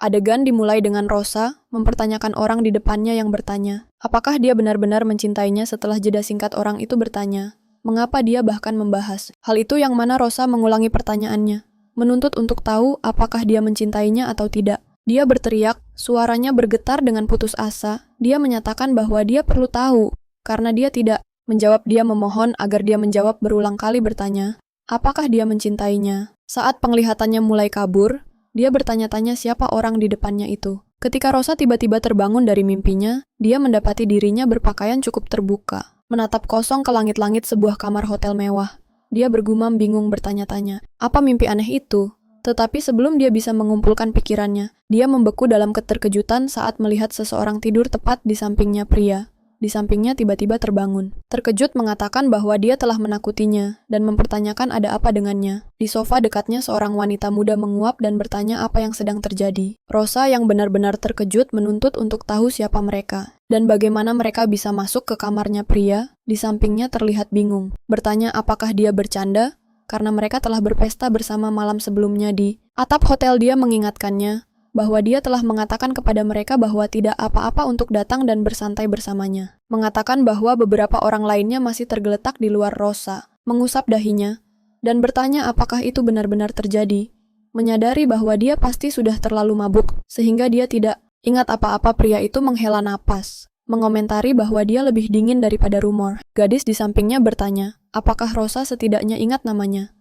Adegan dimulai dengan Rosa mempertanyakan orang di depannya yang bertanya, apakah dia benar-benar mencintainya. Setelah jeda singkat orang itu bertanya, mengapa dia bahkan membahas hal itu, yang mana Rosa mengulangi pertanyaannya, menuntut untuk tahu apakah dia mencintainya atau tidak. Dia berteriak, suaranya bergetar dengan putus asa. Dia menyatakan bahwa dia perlu tahu, karena dia tidak menjawab. Dia memohon agar dia menjawab, berulang kali bertanya, apakah dia mencintainya. Saat penglihatannya mulai kabur, dia bertanya-tanya siapa orang di depannya itu. Ketika Rosa tiba-tiba terbangun dari mimpinya, dia mendapati dirinya berpakaian cukup terbuka, menatap kosong ke langit-langit sebuah kamar hotel mewah. Dia bergumam bingung bertanya-tanya, apa mimpi aneh itu? Tetapi sebelum dia bisa mengumpulkan pikirannya, dia membeku dalam keterkejutan saat melihat seseorang tidur tepat di sampingnya. Pria di sampingnya tiba-tiba terbangun. Terkejut mengatakan bahwa dia telah menakutinya dan mempertanyakan ada apa dengannya. Di sofa dekatnya seorang wanita muda menguap dan bertanya apa yang sedang terjadi. Rosa yang benar-benar terkejut menuntut untuk tahu siapa mereka dan bagaimana mereka bisa masuk ke kamarnya. Pria di sampingnya terlihat bingung, bertanya apakah dia bercanda karena mereka telah berpesta bersama malam sebelumnya di atap hotel. Dia mengingatkannya bahwa dia telah mengatakan kepada mereka bahwa tidak apa-apa untuk datang dan bersantai bersamanya. Mengatakan bahwa beberapa orang lainnya masih tergeletak di luar. Rosa mengusap dahinya dan bertanya apakah itu benar-benar terjadi, menyadari bahwa dia pasti sudah terlalu mabuk sehingga dia tidak ingat apa-apa. Pria itu menghela napas, mengomentari bahwa dia lebih dingin daripada rumor. Gadis di sampingnya bertanya, apakah Rosa setidaknya ingat namanya?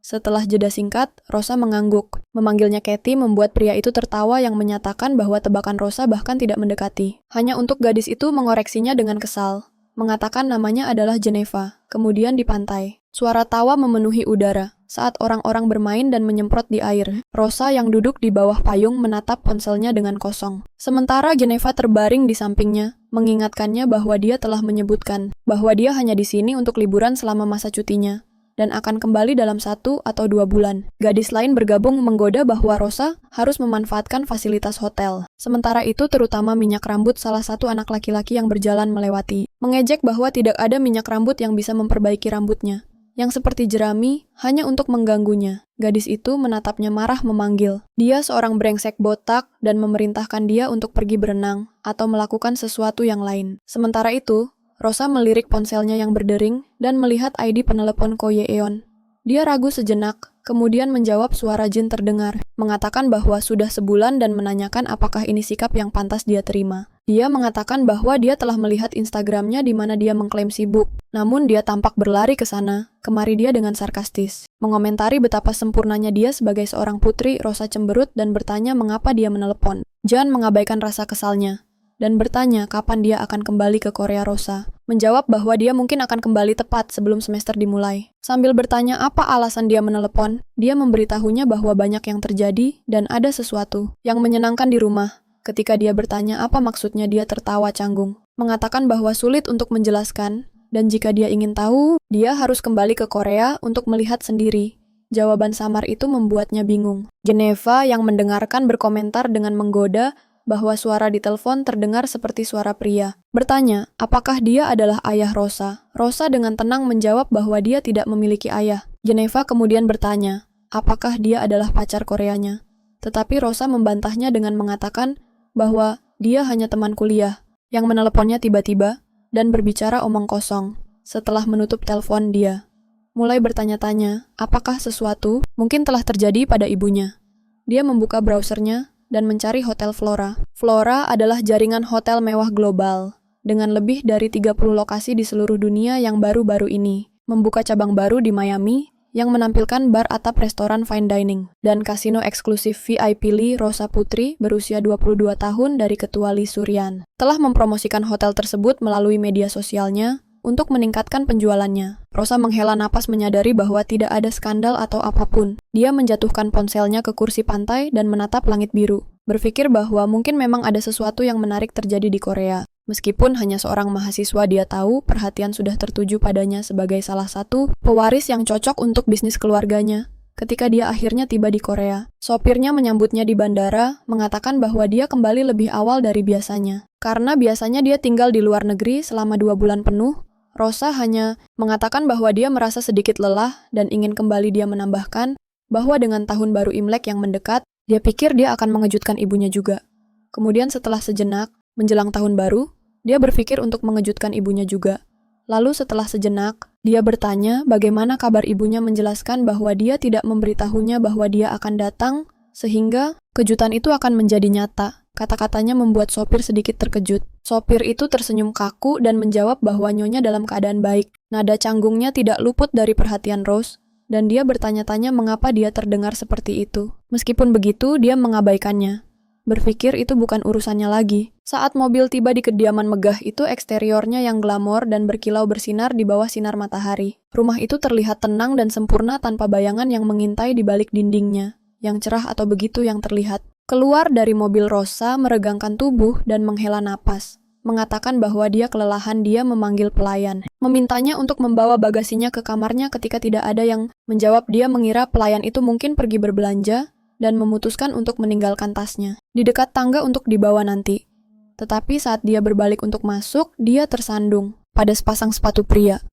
Setelah jeda singkat, Rosa mengangguk. Memanggilnya Kathy membuat pria itu tertawa yang menyatakan bahwa tebakan Rosa bahkan tidak mendekati. Hanya untuk gadis itu mengoreksinya dengan kesal, mengatakan namanya adalah Geneva. Kemudian di pantai, suara tawa memenuhi udara saat orang-orang bermain dan menyemprot di air. Rosa yang duduk di bawah payung menatap ponselnya dengan kosong. Sementara Geneva terbaring di sampingnya, mengingatkannya bahwa dia telah menyebutkan bahwa dia hanya di sini untuk liburan selama masa cutinya dan akan kembali dalam 1 atau 2 bulan. Gadis lain bergabung menggoda bahwa Rosa harus memanfaatkan fasilitas hotel. Sementara itu terutama minyak rambut salah satu anak laki-laki yang berjalan melewati, mengejek bahwa tidak ada minyak rambut yang bisa memperbaiki rambutnya, yang seperti jerami, hanya untuk mengganggunya. Gadis itu menatapnya marah memanggil dia seorang brengsek botak dan memerintahkan dia untuk pergi berenang atau melakukan sesuatu yang lain. Sementara itu, Rosa melirik ponselnya yang berdering dan melihat ID penelepon Ko Ye-eon. Dia ragu sejenak, kemudian menjawab. Suara Jin terdengar, mengatakan bahwa sudah sebulan dan menanyakan apakah ini sikap yang pantas dia terima. Dia mengatakan bahwa dia telah melihat Instagramnya di mana dia mengklaim sibuk, namun dia tampak berlari ke sana, kemari. Dia dengan sarkastis mengomentari betapa sempurnanya dia sebagai seorang putri. Rosa cemberut dan bertanya mengapa dia menelepon. Jan mengabaikan rasa kesalnya dan bertanya kapan dia akan kembali ke Korea. Rosa menjawab bahwa dia mungkin akan kembali tepat sebelum semester dimulai. Sambil bertanya apa alasan dia menelepon, dia memberitahunya bahwa banyak yang terjadi dan ada sesuatu yang menyenangkan di rumah. Ketika dia bertanya apa maksudnya, dia tertawa canggung, mengatakan bahwa sulit untuk menjelaskan dan jika dia ingin tahu, dia harus kembali ke Korea untuk melihat sendiri. Jawaban samar itu membuatnya bingung. Geneva yang mendengarkan berkomentar dengan menggoda bahwa suara di telepon terdengar seperti suara pria. Bertanya, apakah dia adalah ayah Rosa? Rosa dengan tenang menjawab bahwa dia tidak memiliki ayah. Geneva kemudian bertanya, apakah dia adalah pacar Koreanya? Tetapi Rosa membantahnya dengan mengatakan bahwa dia hanya teman kuliah. Yang meneleponnya tiba-tiba dan berbicara omong kosong. Setelah menutup telepon, dia mulai bertanya-tanya, apakah sesuatu mungkin telah terjadi pada ibunya. Dia membuka browsernya dan mencari Hotel Flora. Flora adalah jaringan hotel mewah global, dengan lebih dari 30 lokasi di seluruh dunia yang baru-baru ini membuka cabang baru di Miami, yang menampilkan bar atap restoran fine dining, dan kasino eksklusif VIP. Lee Rosa Putri, berusia 22 tahun dari Ketua Lee Suryan, telah mempromosikan hotel tersebut melalui media sosialnya untuk meningkatkan penjualannya. Rosa menghela napas menyadari bahwa tidak ada skandal atau apapun. Dia menjatuhkan ponselnya ke kursi pantai dan menatap langit biru, berpikir bahwa mungkin memang ada sesuatu yang menarik terjadi di Korea. Meskipun hanya seorang mahasiswa, dia tahu perhatian sudah tertuju padanya sebagai salah satu pewaris yang cocok untuk bisnis keluarganya. Ketika dia akhirnya tiba di Korea, sopirnya menyambutnya di bandara, mengatakan bahwa dia kembali lebih awal dari biasanya. Karena biasanya dia tinggal di luar negeri selama 2 bulan penuh, Rosa hanya mengatakan bahwa dia merasa sedikit lelah dan ingin kembali. Dia menambahkan bahwa dengan tahun baru Imlek yang mendekat, Dia pikir dia akan mengejutkan ibunya juga. Kemudian setelah sejenak, menjelang tahun baru, dia berpikir untuk mengejutkan ibunya juga. Lalu setelah sejenak, dia bertanya bagaimana kabar ibunya menjelaskan bahwa dia tidak memberitahunya bahwa dia akan datang, sehingga kejutan itu akan menjadi nyata. Kata-katanya membuat sopir sedikit terkejut. Sopir itu tersenyum kaku dan menjawab bahwa Nyonya dalam keadaan baik. Nada canggungnya tidak luput dari perhatian Rose, dan dia bertanya-tanya mengapa dia terdengar seperti itu. Meskipun begitu, dia mengabaikannya. Berpikir itu bukan urusannya lagi. Saat mobil tiba di kediaman megah itu, eksteriornya yang glamor dan berkilau bersinar di bawah sinar matahari. Rumah itu terlihat tenang dan sempurna tanpa bayangan yang mengintai di balik dindingnya, yang cerah atau begitu yang terlihat. Keluar dari mobil, Rosa meregangkan tubuh dan menghela napas, mengatakan bahwa dia kelelahan. Dia memanggil pelayan, memintanya untuk membawa bagasinya ke kamarnya. Ketika tidak ada yang menjawab, dia mengira pelayan itu mungkin pergi berbelanja dan memutuskan untuk meninggalkan tasnya di dekat tangga untuk dibawa nanti. Tetapi saat dia berbalik untuk masuk, dia tersandung pada sepasang sepatu pria.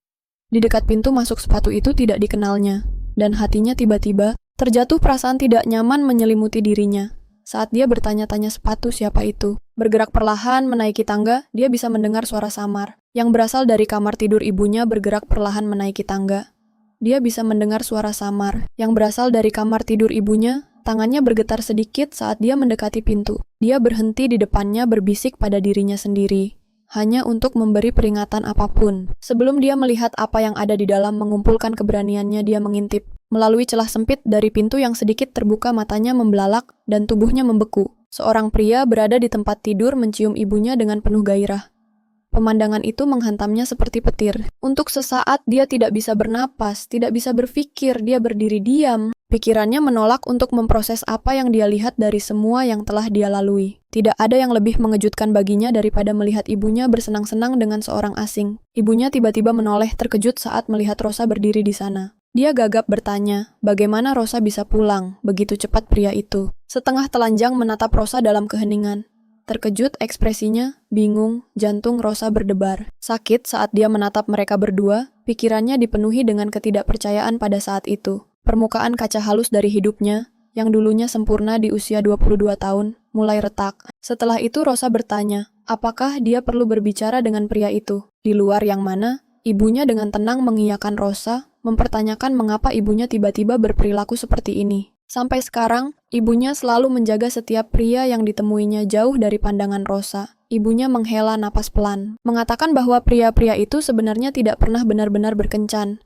Di dekat pintu masuk sepatu itu tidak dikenalnya, dan hatinya tiba-tiba terjatuh perasaan tidak nyaman menyelimuti dirinya. Saat dia bertanya-tanya sepatu siapa itu, bergerak perlahan menaiki tangga, dia bisa mendengar suara samar yang berasal dari kamar tidur ibunya. Bergerak perlahan menaiki tangga, dia bisa mendengar suara samar yang berasal dari kamar tidur ibunya. Tangannya bergetar sedikit saat dia mendekati pintu. Dia berhenti di depannya, berbisik pada dirinya sendiri, hanya untuk memberi peringatan apapun. Sebelum dia melihat apa yang ada di dalam mengumpulkan keberaniannya, dia mengintip. Melalui celah sempit dari pintu yang sedikit terbuka, matanya membelalak dan tubuhnya membeku. Seorang pria berada di tempat tidur mencium ibunya dengan penuh gairah. Pemandangan itu menghantamnya seperti petir. Untuk sesaat dia tidak bisa bernapas, tidak bisa berpikir. Dia berdiri diam. Pikirannya menolak untuk memproses apa yang dia lihat dari semua yang telah dia lalui. Tidak ada yang lebih mengejutkan baginya daripada melihat ibunya bersenang-senang dengan seorang asing. Ibunya tiba-tiba menoleh terkejut saat melihat Rosa berdiri di sana. Dia gagap bertanya, bagaimana Rosa bisa pulang begitu cepat pria itu. Setengah telanjang menatap Rosa dalam keheningan. Terkejut ekspresinya, bingung, jantung Rosa berdebar. Sakit saat dia menatap mereka berdua, pikirannya dipenuhi dengan ketidakpercayaan pada saat itu. Permukaan kaca halus dari hidupnya, yang dulunya sempurna di usia 22 tahun, mulai retak. Setelah itu Rosa bertanya, apakah dia perlu berbicara dengan pria itu? Di luar yang mana? Ibunya dengan tenang mengiyakan Rosa, mempertanyakan mengapa ibunya tiba-tiba berperilaku seperti ini. Sampai sekarang, ibunya selalu menjaga setiap pria yang ditemuinya jauh dari pandangan Rosa. Ibunya menghela napas pelan, mengatakan bahwa pria-pria itu sebenarnya tidak pernah benar-benar berkencan.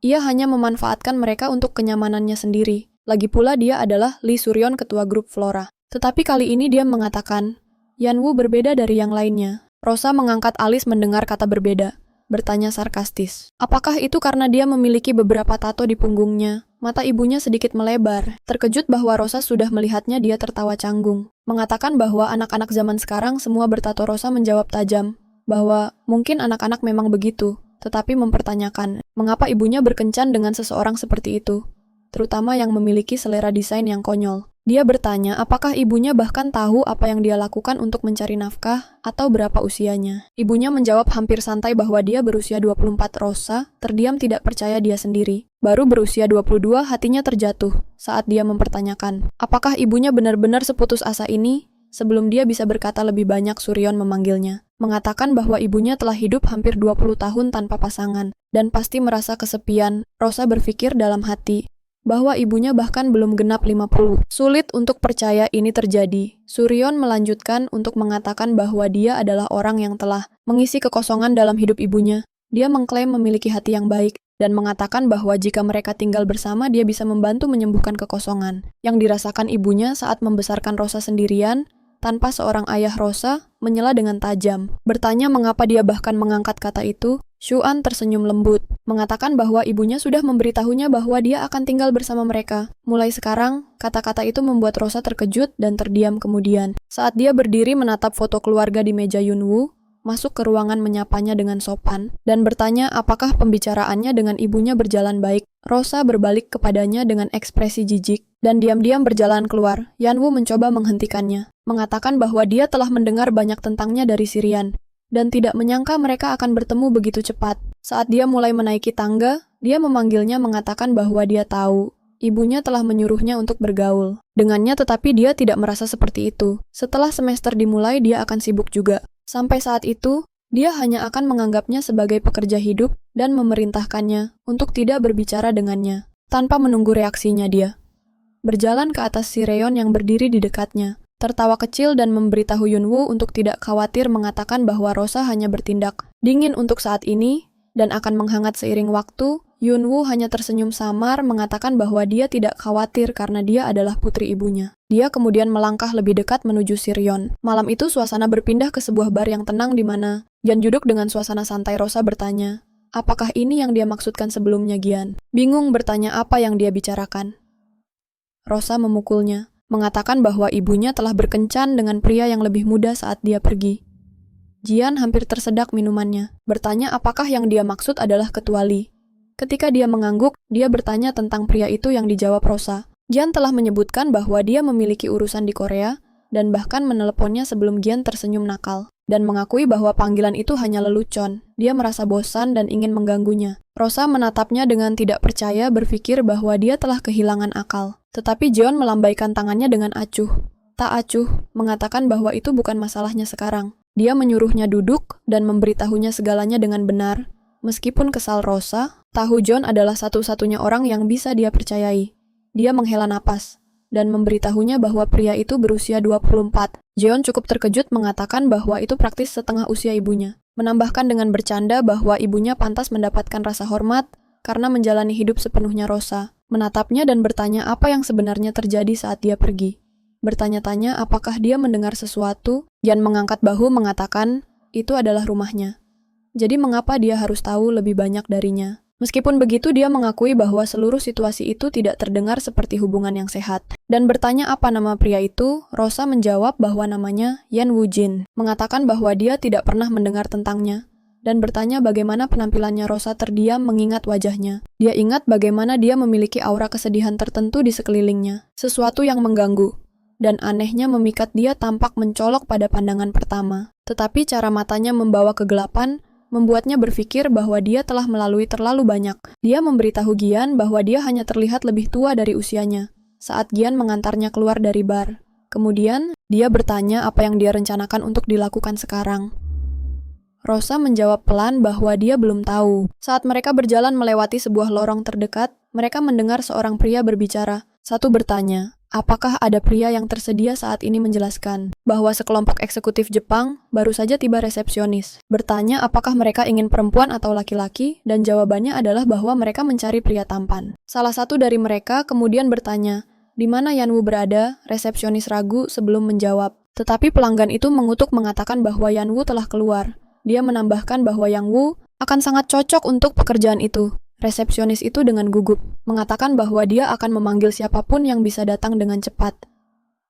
Ia hanya memanfaatkan mereka untuk kenyamanannya sendiri. Lagi pula dia adalah Lee Suryon, ketua grup Flora. Tetapi kali ini dia mengatakan, Yanwu berbeda dari yang lainnya. Rosa mengangkat alis mendengar kata berbeda, bertanya sarkastis. Apakah itu karena dia memiliki beberapa tato di punggungnya? Mata ibunya sedikit melebar. Terkejut bahwa Rosa sudah melihatnya, dia tertawa canggung. Mengatakan bahwa anak-anak zaman sekarang semua bertato. Rosa menjawab tajam, bahwa mungkin anak-anak memang begitu, tetapi mempertanyakan, mengapa ibunya berkencan dengan seseorang seperti itu, terutama yang memiliki selera desain yang konyol. Dia bertanya apakah ibunya bahkan tahu apa yang dia lakukan untuk mencari nafkah atau berapa usianya. Ibunya menjawab hampir santai bahwa dia berusia 24. Rosa terdiam, tidak percaya dia sendiri. Baru berusia 22, hatinya terjatuh saat dia mempertanyakan, apakah ibunya benar-benar seputus asa ini? Sebelum dia bisa berkata lebih banyak, Suryon memanggilnya, mengatakan bahwa ibunya telah hidup hampir 20 tahun tanpa pasangan dan pasti merasa kesepian. Rosa berpikir dalam hati bahwa ibunya bahkan belum genap 50. Sulit untuk percaya ini terjadi. Suryon melanjutkan untuk mengatakan bahwa dia adalah orang yang telah mengisi kekosongan dalam hidup ibunya. Dia mengklaim memiliki hati yang baik dan mengatakan bahwa jika mereka tinggal bersama, dia bisa membantu menyembuhkan kekosongan yang dirasakan ibunya saat membesarkan Rosa sendirian tanpa seorang ayah. Rosa menyela dengan tajam, bertanya mengapa dia bahkan mengangkat kata itu. Shuan tersenyum lembut, mengatakan bahwa ibunya sudah memberitahunya bahwa dia akan tinggal bersama mereka. Mulai sekarang, kata-kata itu membuat Rosa terkejut dan terdiam. Kemudian, saat dia berdiri menatap foto keluarga di meja Yunwoo, masuk ke ruangan menyapanya dengan sopan, dan bertanya apakah pembicaraannya dengan ibunya berjalan baik. Rosa berbalik kepadanya dengan ekspresi jijik, dan diam-diam berjalan keluar. Yanwoo mencoba menghentikannya, mengatakan bahwa dia telah mendengar banyak tentangnya dari Sirian, dan tidak menyangka mereka akan bertemu begitu cepat. Saat dia mulai menaiki tangga, dia memanggilnya mengatakan bahwa dia tahu Ibunya telah menyuruhnya untuk bergaul dengannya, tetapi dia tidak merasa seperti itu. Setelah semester dimulai, dia akan sibuk juga. Sampai saat itu, dia hanya akan menganggapnya sebagai pekerja hidup dan memerintahkannya untuk tidak berbicara dengannya. Tanpa menunggu reaksinya, dia berjalan ke atas si Reon yang berdiri di dekatnya, tertawa kecil dan memberitahu Yunwoo untuk tidak khawatir, mengatakan bahwa Rosa hanya bertindak dingin untuk saat ini dan akan menghangat seiring waktu. Yunwoo hanya tersenyum samar, mengatakan bahwa dia tidak khawatir karena dia adalah putri ibunya. Dia kemudian melangkah lebih dekat menuju si Ryon. Malam itu suasana berpindah ke sebuah bar yang tenang di mana Gian duduk dengan suasana santai. Rosa bertanya, apakah ini yang dia maksudkan sebelumnya? Gian bingung bertanya apa yang dia bicarakan. Rosa memukulnya, mengatakan bahwa ibunya telah berkencan dengan pria yang lebih muda saat dia pergi. Gian hampir tersedak minumannya, bertanya apakah yang dia maksud adalah ketua Lee. Ketika dia mengangguk, dia bertanya tentang pria itu yang dijawab Rosa. Gian telah menyebutkan bahwa dia memiliki urusan di Korea, dan bahkan meneleponnya sebelum Gian tersenyum nakal, dan mengakui bahwa panggilan itu hanya lelucon. Dia merasa bosan dan ingin mengganggunya. Rosa menatapnya dengan tidak percaya, berpikir bahwa dia telah kehilangan akal. Tetapi Jeon melambaikan tangannya dengan acuh. Tak acuh, mengatakan bahwa itu bukan masalahnya sekarang. Dia menyuruhnya duduk dan memberitahunya segalanya dengan benar. Meskipun kesal, Rosa tahu Jeon adalah satu-satunya orang yang bisa dia percayai. Dia menghela napas dan memberitahunya bahwa pria itu berusia 24. Jeon cukup terkejut, mengatakan bahwa itu praktis setengah usia ibunya. Menambahkan dengan bercanda bahwa ibunya pantas mendapatkan rasa hormat karena menjalani hidup sepenuhnya. Rosa menatapnya dan bertanya apa yang sebenarnya terjadi saat dia pergi. Bertanya-tanya apakah dia mendengar sesuatu. Jeon mengangkat bahu, mengatakan itu adalah rumahnya. Jadi mengapa dia harus tahu lebih banyak darinya? Meskipun begitu, dia mengakui bahwa seluruh situasi itu tidak terdengar seperti hubungan yang sehat. Dan bertanya apa nama pria itu, Rosa menjawab bahwa namanya Yan Woo-jin, mengatakan bahwa dia tidak pernah mendengar tentangnya. Dan bertanya bagaimana penampilannya. Rosa terdiam mengingat wajahnya. Dia ingat bagaimana dia memiliki aura kesedihan tertentu di sekelilingnya. Sesuatu yang mengganggu. Dan anehnya memikat dia tampak mencolok pada pandangan pertama. Tetapi cara matanya membawa kegelapan, membuatnya berpikir bahwa dia telah melalui terlalu banyak. Dia memberitahu Gian bahwa dia hanya terlihat lebih tua dari usianya saat Gian mengantarnya keluar dari bar. Kemudian, dia bertanya apa yang dia rencanakan untuk dilakukan sekarang. Rosa menjawab pelan bahwa dia belum tahu. Saat mereka berjalan melewati sebuah lorong terdekat, mereka mendengar seorang pria berbicara. Satu bertanya, apakah ada pria yang tersedia saat ini menjelaskan bahwa sekelompok eksekutif Jepang baru saja tiba. Resepsionis bertanya apakah mereka ingin perempuan atau laki-laki, dan jawabannya adalah bahwa mereka mencari pria tampan. Salah satu dari mereka kemudian bertanya, di mana Yanwoo berada? Resepsionis ragu sebelum menjawab. Tetapi pelanggan itu mengutuk, mengatakan bahwa Yanwoo telah keluar. Dia menambahkan bahwa Yanwoo akan sangat cocok untuk pekerjaan itu. Resepsionis itu dengan gugup mengatakan bahwa dia akan memanggil siapapun yang bisa datang dengan cepat.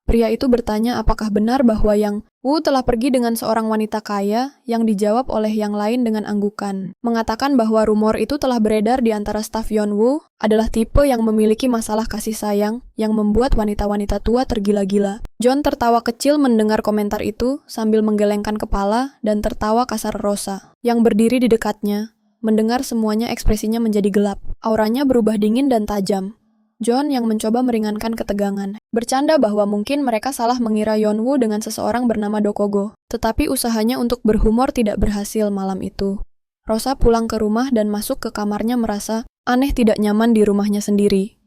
Pria itu bertanya apakah benar bahwa Yang Woo telah pergi dengan seorang wanita kaya, yang dijawab oleh yang lain dengan anggukan. Mengatakan bahwa rumor itu telah beredar di antara staf Yeonwoo adalah tipe yang memiliki masalah kasih sayang yang membuat wanita-wanita tua tergila-gila. John tertawa kecil mendengar komentar itu sambil menggelengkan kepala dan tertawa kasar. Rosa yang berdiri di dekatnya mendengar semuanya, ekspresinya menjadi gelap. Auranya berubah dingin dan tajam. John yang mencoba meringankan ketegangan, bercanda bahwa mungkin mereka salah mengira Yeonwoo dengan seseorang bernama Dokogo. Tetapi usahanya untuk berhumor tidak berhasil malam itu. Rosa pulang ke rumah dan masuk ke kamarnya merasa aneh, tidak nyaman di rumahnya sendiri.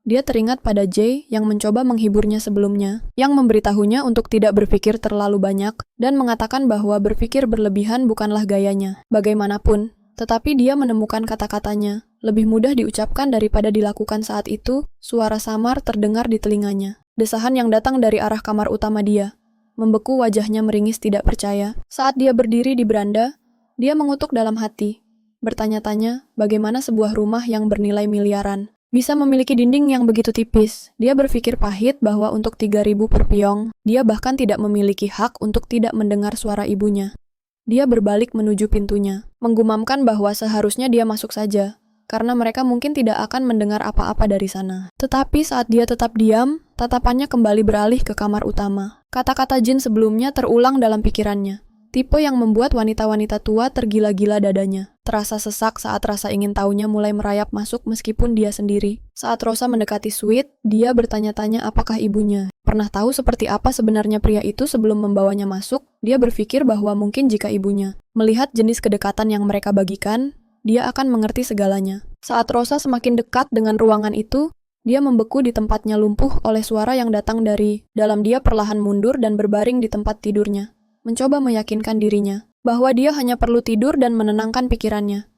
Dia teringat pada Jae yang mencoba menghiburnya sebelumnya, yang memberitahunya untuk tidak berpikir terlalu banyak, dan mengatakan bahwa berpikir berlebihan bukanlah gayanya. Bagaimanapun, tetapi dia menemukan kata-katanya lebih mudah diucapkan daripada dilakukan saat itu. Suara samar terdengar di telinganya. Desahan yang datang dari arah kamar utama dia membeku, wajahnya meringis tidak percaya. Saat dia berdiri di beranda, dia mengutuk dalam hati, bertanya-tanya bagaimana sebuah rumah yang bernilai miliaran bisa memiliki dinding yang begitu tipis. Dia berpikir pahit bahwa untuk 3.000 per pyong, dia bahkan tidak memiliki hak untuk tidak mendengar suara ibunya. Dia berbalik menuju pintunya, menggumamkan bahwa seharusnya dia masuk saja, karena mereka mungkin tidak akan mendengar apa-apa dari sana. Tetapi saat dia tetap diam, tatapannya kembali beralih ke kamar utama. Kata-kata Jin sebelumnya terulang dalam pikirannya. Tipe yang membuat wanita-wanita tua tergila-gila dadanya. Terasa sesak saat rasa ingin tahunya mulai merayap masuk meskipun dia sendiri. Saat Rosa mendekati suite, dia bertanya-tanya apakah ibunya. Pernah tahu seperti apa sebenarnya pria itu sebelum membawanya masuk, dia berpikir bahwa mungkin jika ibunya melihat jenis kedekatan yang mereka bagikan, dia akan mengerti segalanya. Saat Rosa semakin dekat dengan ruangan itu, dia membeku di tempatnya lumpuh oleh suara yang datang dari dalam. Dia perlahan mundur dan berbaring di tempat tidurnya, mencoba meyakinkan dirinya bahwa dia hanya perlu tidur dan menenangkan pikirannya.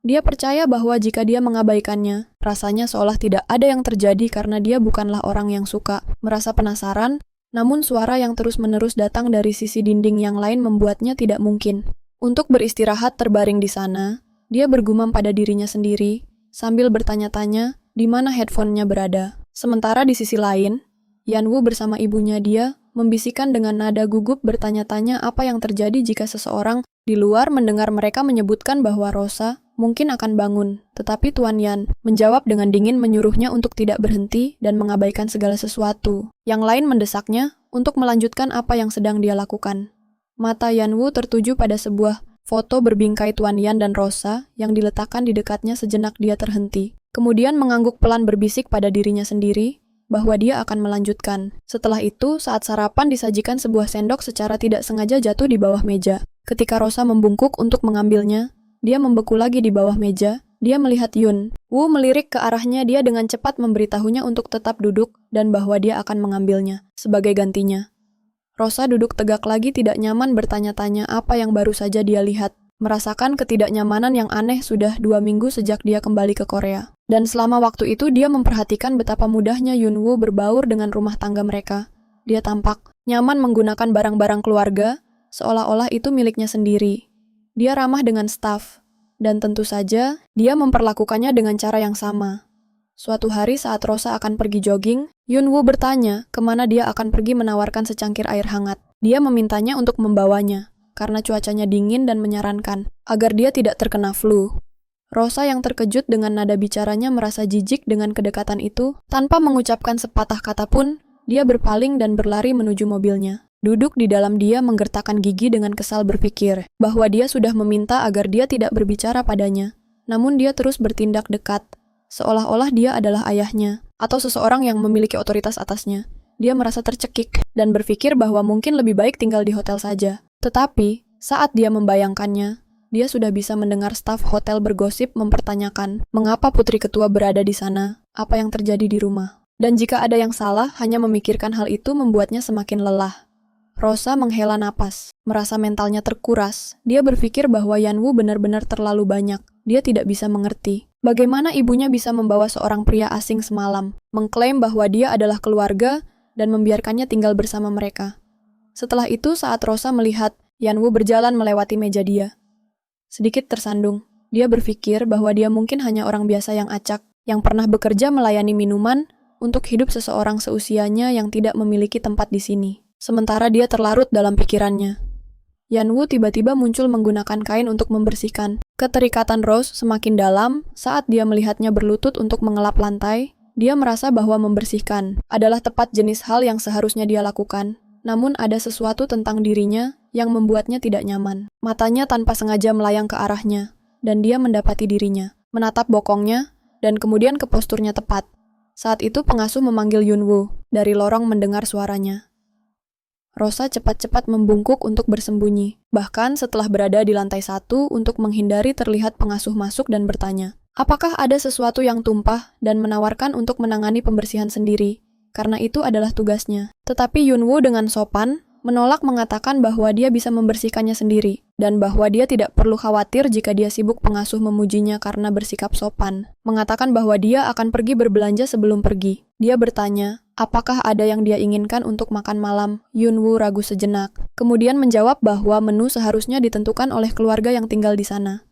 Dia percaya bahwa jika dia mengabaikannya, rasanya seolah tidak ada yang terjadi karena dia bukanlah orang yang suka merasa penasaran, namun suara yang terus-menerus datang dari sisi dinding yang lain membuatnya tidak mungkin untuk beristirahat terbaring di sana. Dia bergumam pada dirinya sendiri, sambil bertanya-tanya di mana headphone-nya berada. Sementara di sisi lain, Yanwu bersama ibunya dia membisikkan dengan nada gugup bertanya-tanya apa yang terjadi jika seseorang di luar mendengar mereka menyebutkan bahwa Rosa mungkin akan bangun. Tetapi Tuan Yan menjawab dengan dingin menyuruhnya untuk tidak berhenti dan mengabaikan segala sesuatu. Yang lain mendesaknya untuk melanjutkan apa yang sedang dia lakukan. Mata Yanwu tertuju pada sebuah foto berbingkai Tuan Yan dan Rosa yang diletakkan di dekatnya. Sejenak dia terhenti. Kemudian mengangguk pelan berbisik pada dirinya sendiri bahwa dia akan melanjutkan. Setelah itu, saat sarapan disajikan sebuah sendok secara tidak sengaja jatuh di bawah meja. Ketika Rosa membungkuk untuk mengambilnya, dia membeku lagi di bawah meja. Dia melihat Yun. Wu melirik ke arahnya. Dia dengan cepat memberitahunya untuk tetap duduk dan bahwa dia akan mengambilnya sebagai gantinya. Rosa duduk tegak lagi, tidak nyaman bertanya-tanya apa yang baru saja dia lihat. Merasakan ketidaknyamanan yang aneh sudah 2 minggu sejak dia kembali ke Korea. Dan selama waktu itu dia memperhatikan betapa mudahnya Yunwoo berbaur dengan rumah tangga mereka. Dia tampak nyaman menggunakan barang-barang keluarga, seolah-olah itu miliknya sendiri. Dia ramah dengan staf, dan tentu saja dia memperlakukannya dengan cara yang sama. Suatu hari saat Rosa akan pergi jogging, Yunwoo bertanya kemana dia akan pergi menawarkan secangkir air hangat. Dia memintanya untuk membawanya, karena cuacanya dingin dan menyarankan agar dia tidak terkena flu. Rosa yang terkejut dengan nada bicaranya merasa jijik dengan kedekatan itu. Tanpa mengucapkan sepatah kata pun, dia berpaling dan berlari menuju mobilnya. Duduk di dalam, dia menggertakkan gigi dengan kesal berpikir bahwa dia sudah meminta agar dia tidak berbicara padanya. Namun dia terus bertindak dekat, seolah-olah dia adalah ayahnya, atau seseorang yang memiliki otoritas atasnya. Dia merasa tercekik dan berpikir bahwa mungkin lebih baik tinggal di hotel saja. Tetapi, saat dia membayangkannya, dia sudah bisa mendengar staf hotel bergosip mempertanyakan mengapa putri ketua berada di sana, apa yang terjadi di rumah. Dan jika ada yang salah, hanya memikirkan hal itu membuatnya semakin lelah. Rosa menghela napas, merasa mentalnya terkuras. Dia berpikir bahwa Yanwoo benar-benar terlalu banyak. Dia tidak bisa mengerti bagaimana ibunya bisa membawa seorang pria asing semalam, mengklaim bahwa dia adalah keluarga, dan membiarkannya tinggal bersama mereka. Setelah itu, saat Rosa melihat Yanwoo berjalan melewati meja dia, sedikit tersandung. Dia berpikir bahwa dia mungkin hanya orang biasa yang acak, yang pernah bekerja melayani minuman untuk hidup seseorang seusianya yang tidak memiliki tempat di sini. Sementara dia terlarut dalam pikirannya. Yanwoo tiba-tiba muncul menggunakan kain untuk membersihkan. Keterikatan Rose semakin dalam saat dia melihatnya berlutut untuk mengelap lantai. Dia merasa bahwa membersihkan adalah tepat jenis hal yang seharusnya dia lakukan. Namun ada sesuatu tentang dirinya yang membuatnya tidak nyaman. Matanya tanpa sengaja melayang ke arahnya, dan dia mendapati dirinya menatap bokongnya, dan kemudian ke posturnya tepat. Saat itu pengasuh memanggil Yunwoo dari lorong mendengar suaranya. Rosa cepat-cepat membungkuk untuk bersembunyi, bahkan setelah berada di lantai 1 untuk menghindari terlihat pengasuh masuk dan bertanya, apakah ada sesuatu yang tumpah, dan menawarkan untuk menangani pembersihan sendiri, karena itu adalah tugasnya. Tetapi Yunwoo dengan sopan menolak, mengatakan bahwa dia bisa membersihkannya sendiri, dan bahwa dia tidak perlu khawatir jika dia sibuk. Pengasuh memujinya karena bersikap sopan, mengatakan bahwa dia akan pergi berbelanja sebelum pergi. Dia bertanya, apakah ada yang dia inginkan untuk makan malam? Yunwoo ragu sejenak, kemudian menjawab bahwa menu seharusnya ditentukan oleh keluarga yang tinggal di sana.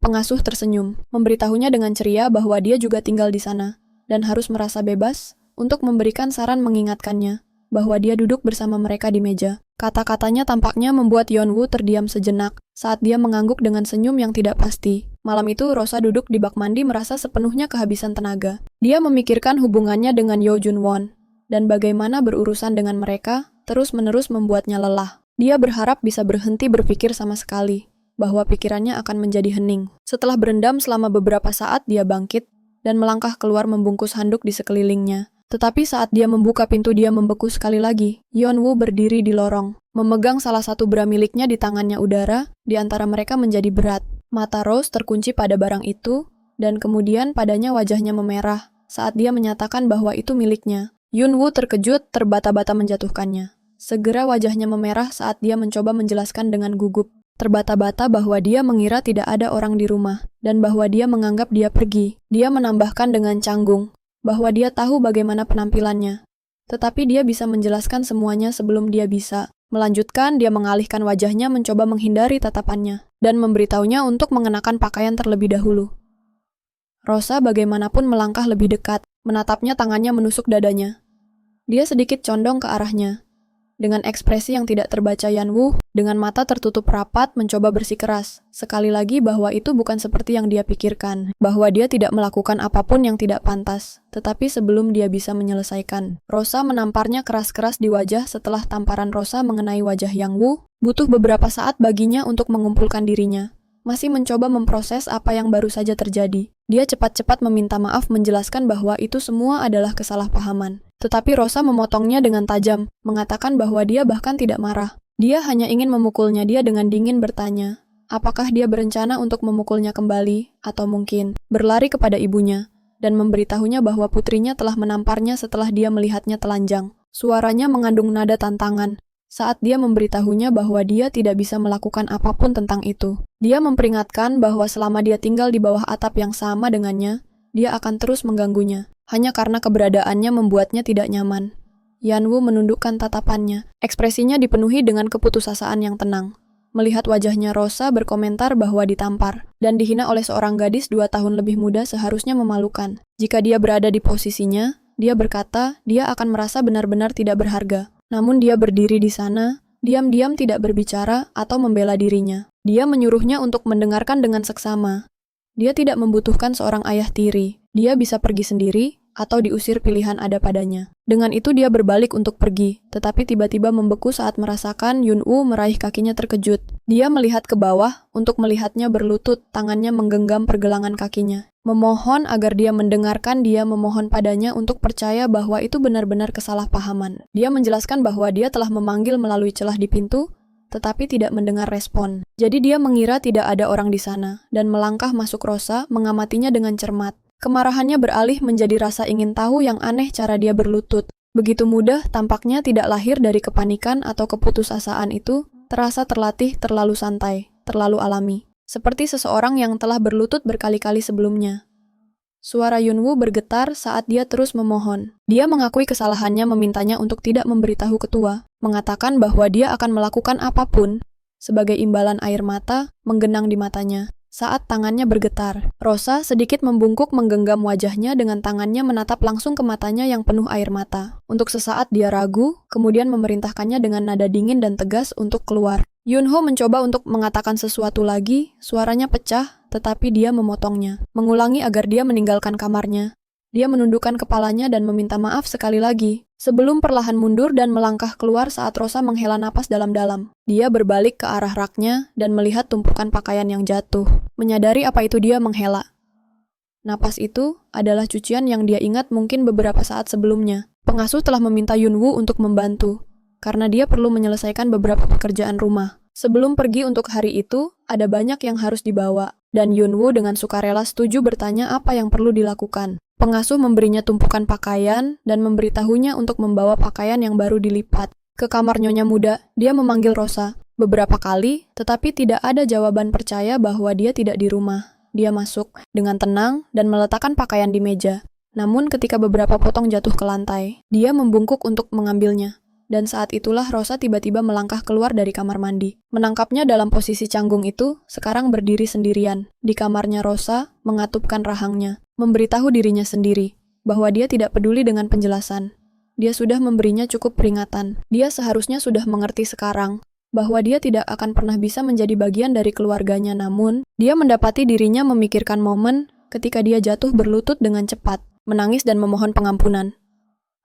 Pengasuh tersenyum, memberitahunya dengan ceria bahwa dia juga tinggal di sana, dan harus merasa bebas untuk memberikan saran, mengingatkannya bahwa dia duduk bersama mereka di meja. Kata-katanya tampaknya membuat Yunwoo terdiam sejenak saat dia mengangguk dengan senyum yang tidak pasti. Malam itu Rosa duduk di bak mandi merasa sepenuhnya kehabisan tenaga. Dia memikirkan hubungannya dengan Yo Junwon, dan bagaimana berurusan dengan mereka terus-menerus membuatnya lelah. Dia berharap bisa berhenti berpikir sama sekali, bahwa pikirannya akan menjadi hening. Setelah berendam selama beberapa saat, dia bangkit dan melangkah keluar membungkus handuk di sekelilingnya. Tetapi saat dia membuka pintu, dia membeku sekali lagi. Yeonwoo berdiri di lorong, memegang salah satu bra miliknya di tangannya. Udara di antara mereka menjadi berat. Mata Rose terkunci pada barang itu, dan kemudian padanya wajahnya memerah saat dia menyatakan bahwa itu miliknya. Yeonwoo terkejut, terbata-bata menjatuhkannya. Segera wajahnya memerah saat dia mencoba menjelaskan dengan gugup. Terbata-bata bahwa dia mengira tidak ada orang di rumah, dan bahwa dia menganggap dia pergi. Dia menambahkan dengan canggung bahwa dia tahu bagaimana penampilannya. Tetapi dia bisa menjelaskan semuanya sebelum dia bisa. Melanjutkan, dia mengalihkan wajahnya mencoba menghindari tatapannya, dan memberitahunya untuk mengenakan pakaian terlebih dahulu. Rosa bagaimanapun melangkah lebih dekat, menatapnya, tangannya menusuk dadanya. Dia sedikit condong ke arahnya. Dengan ekspresi yang tidak terbaca, Yeonwoo dengan mata tertutup rapat mencoba bersikeras sekali lagi bahwa itu bukan seperti yang dia pikirkan, bahwa dia tidak melakukan apapun yang tidak pantas. Tetapi sebelum dia bisa menyelesaikan, Rosa menamparnya keras-keras di wajah. Setelah tamparan Rosa mengenai wajah Yeonwoo, butuh beberapa saat baginya untuk mengumpulkan dirinya. Masih mencoba memproses apa yang baru saja terjadi. Dia cepat-cepat meminta maaf, menjelaskan bahwa itu semua adalah kesalahpahaman. Tetapi Rosa memotongnya dengan tajam, mengatakan bahwa dia bahkan tidak marah. Dia hanya ingin memukulnya. Dia dengan dingin bertanya, apakah dia berencana untuk memukulnya kembali, atau mungkin berlari kepada ibunya, dan memberitahunya bahwa putrinya telah menamparnya setelah dia melihatnya telanjang. Suaranya mengandung nada tantangan saat dia memberitahunya bahwa dia tidak bisa melakukan apapun tentang itu. Dia memperingatkan bahwa selama dia tinggal di bawah atap yang sama dengannya, dia akan terus mengganggunya, hanya karena keberadaannya membuatnya tidak nyaman. Yeonwoo menundukkan tatapannya. Ekspresinya dipenuhi dengan keputusasaan yang tenang. Melihat wajahnya, Rosa berkomentar bahwa ditampar dan dihina oleh seorang gadis 2 tahun lebih muda seharusnya memalukan. Jika dia berada di posisinya, dia berkata dia akan merasa benar-benar tidak berharga. Namun dia berdiri di sana, diam-diam tidak berbicara atau membela dirinya. Dia menyuruhnya untuk mendengarkan dengan seksama. Dia tidak membutuhkan seorang ayah tiri. Dia bisa pergi sendiri atau diusir, pilihan ada padanya. Dengan itu dia berbalik untuk pergi, tetapi tiba-tiba membeku saat merasakan Yeonwoo meraih kakinya. Terkejut. Dia melihat ke bawah untuk melihatnya berlutut, tangannya menggenggam pergelangan kakinya. Memohon agar dia mendengarkan. Dia memohon padanya untuk percaya bahwa itu benar-benar kesalahpahaman. Dia menjelaskan bahwa dia telah memanggil melalui celah di pintu, tetapi tidak mendengar respon. Jadi dia mengira tidak ada orang di sana, dan melangkah masuk. Rosa mengamatinya dengan cermat. Kemarahannya beralih menjadi rasa ingin tahu. Yang aneh cara dia berlutut. Begitu mudah, tampaknya tidak lahir dari kepanikan atau keputusasaan. Itu terasa terlatih, terlalu santai, terlalu alami. Seperti seseorang yang telah berlutut berkali-kali sebelumnya. Suara Yeonwoo bergetar saat dia terus memohon. Dia mengakui kesalahannya, memintanya untuk tidak memberitahu ketua, mengatakan bahwa dia akan melakukan apapun. Sebagai imbalan, air mata menggenang di matanya saat tangannya bergetar. Rosa sedikit membungkuk, menggenggam wajahnya dengan tangannya, menatap langsung ke matanya yang penuh air mata. Untuk sesaat dia ragu, kemudian memerintahkannya dengan nada dingin dan tegas untuk keluar. Yeonwoo mencoba untuk mengatakan sesuatu lagi, suaranya pecah, tetapi dia memotongnya, mengulangi agar dia meninggalkan kamarnya. Dia menundukkan kepalanya dan meminta maaf sekali lagi, sebelum perlahan mundur dan melangkah keluar saat Rosa menghela napas dalam-dalam. Dia berbalik ke arah raknya dan melihat tumpukan pakaian yang jatuh. Menyadari apa itu, dia menghela. Napas itu adalah cucian yang dia ingat mungkin beberapa saat sebelumnya. Pengasuh telah meminta Yeonwoo untuk membantu, karena dia perlu menyelesaikan beberapa pekerjaan rumah. Sebelum pergi untuk hari itu, ada banyak yang harus dibawa, dan Yeonwoo dengan sukarela setuju, bertanya apa yang perlu dilakukan. Pengasuh memberinya tumpukan pakaian dan memberitahunya untuk membawa pakaian yang baru dilipat ke kamar Nyonya Muda. Dia memanggil Rosa beberapa kali, tetapi tidak ada jawaban percaya bahwa dia tidak di rumah. Dia masuk dengan tenang dan meletakkan pakaian di meja. Namun ketika beberapa potong jatuh ke lantai, dia membungkuk untuk mengambilnya. Dan saat itulah Rosa tiba-tiba melangkah keluar dari kamar mandi. Menangkapnya dalam posisi canggung itu, sekarang berdiri sendirian. Di kamarnya, Rosa mengatupkan rahangnya, memberitahu dirinya sendiri bahwa dia tidak peduli dengan penjelasan. Dia sudah memberinya cukup peringatan. Dia seharusnya sudah mengerti sekarang bahwa dia tidak akan pernah bisa menjadi bagian dari keluarganya. Namun, dia mendapati dirinya memikirkan momen ketika dia jatuh berlutut dengan cepat, menangis dan memohon pengampunan.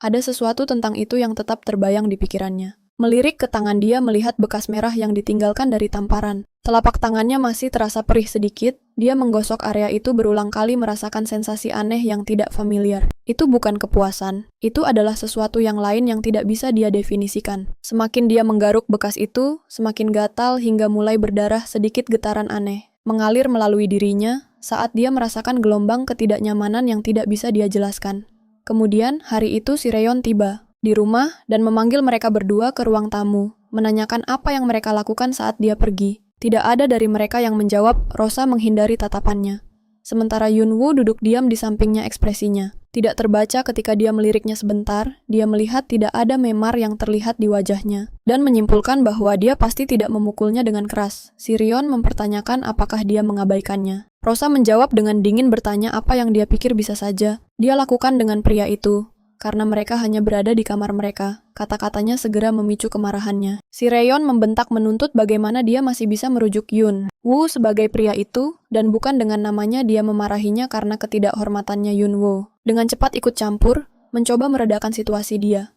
Ada sesuatu tentang itu yang tetap terbayang di pikirannya. Melirik ke tangan dia melihat bekas merah yang ditinggalkan dari tamparan. Telapak tangannya masih terasa perih sedikit, dia menggosok area itu berulang kali merasakan sensasi aneh yang tidak familiar. Itu bukan kepuasan, itu adalah sesuatu yang lain yang tidak bisa dia definisikan. Semakin dia menggaruk bekas itu, semakin gatal hingga mulai berdarah sedikit getaran aneh. Mengalir melalui dirinya saat dia merasakan gelombang ketidaknyamanan yang tidak bisa dia jelaskan. Kemudian hari itu si Reyon tiba di rumah dan memanggil mereka berdua ke ruang tamu, menanyakan apa yang mereka lakukan saat dia pergi. Tidak ada dari mereka yang menjawab, Rosa menghindari tatapannya. Sementara Yunwoo duduk diam di sampingnya ekspresinya. Tidak terbaca ketika dia meliriknya sebentar, dia melihat tidak ada memar yang terlihat di wajahnya, dan menyimpulkan bahwa dia pasti tidak memukulnya dengan keras. Sirion mempertanyakan apakah dia mengabaikannya. Rosa menjawab dengan dingin bertanya apa yang dia pikir bisa saja dia lakukan dengan pria itu. Karena mereka hanya berada di kamar mereka, kata-katanya segera memicu kemarahannya. Si Reyon membentak menuntut bagaimana dia masih bisa merujuk Yun Woo sebagai pria itu, dan bukan dengan namanya dia memarahinya karena ketidakhormatannya Yunwoo. Dengan cepat ikut campur, mencoba meredakan situasi dia.